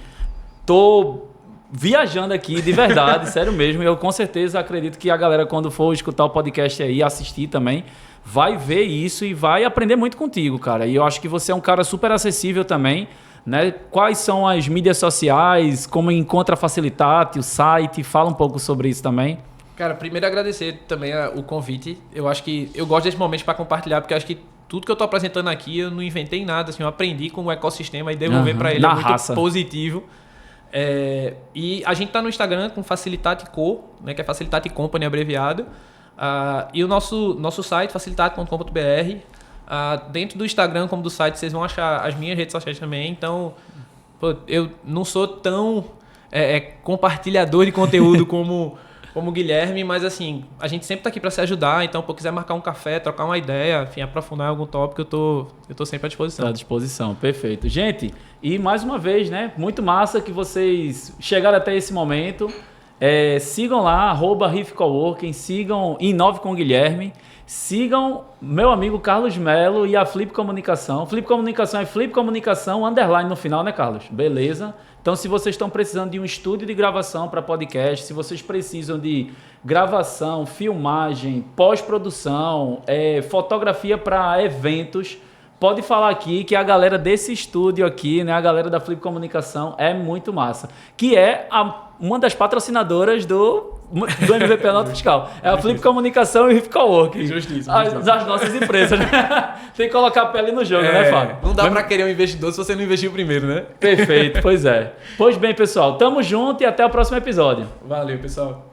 C: Tô viajando aqui, de verdade, sério mesmo. Eu com certeza acredito que a galera, quando for escutar o podcast aí, assistir também, vai ver isso e vai aprender muito contigo, cara. E eu acho que você é um cara super acessível também, né? Quais são as mídias sociais, como encontra a Facilitate, o site, fala um pouco sobre isso também.
B: Cara, primeiro agradecer também o convite. Eu acho que eu gosto desse momento para compartilhar, porque eu acho que tudo que eu tô apresentando aqui, eu não inventei nada, assim, eu aprendi com o ecossistema e devolver para ele
C: na
B: é muito
C: raça.
B: positivo. E a gente tá no Instagram com Facilitate Co, né, que é Facilitate Company abreviado. E o nosso site, facilitado.com.br. Dentro do Instagram como do site, vocês vão achar as minhas redes sociais também. Então, eu não sou tão compartilhador de conteúdo como o Guilherme, mas assim, a gente sempre tá aqui para se ajudar. Então, se quiser marcar um café, trocar uma ideia, enfim, aprofundar em algum tópico, eu tô sempre à disposição.
C: Tá à disposição, perfeito. Gente, e mais uma vez, né? Muito massa que vocês chegaram até esse momento. Sigam lá, @RiffCoworking, sigam Inove com Guilherme, sigam meu amigo Carlos Melo e a Flip Comunicação. Flip Comunicação é Flip Comunicação _ no final, né, Carlos? Beleza? Então, se vocês estão precisando de um estúdio de gravação para podcast, se vocês precisam de gravação, filmagem, pós-produção, fotografia para eventos, pode falar aqui que a galera desse estúdio aqui, né, a galera da Flip Comunicação é muito massa. Que é uma das patrocinadoras do MVP Nota Fiscal. É a Flip Comunicação e o Riff Coworking.
B: Justiça.
C: As nossas empresas, né? Tem que colocar a pele no jogo, né, Fábio?
B: Não dá pra querer um investidor se você não investiu primeiro, né?
C: Perfeito, pois é. Pois bem, pessoal, tamo junto e até o próximo episódio.
B: Valeu, pessoal.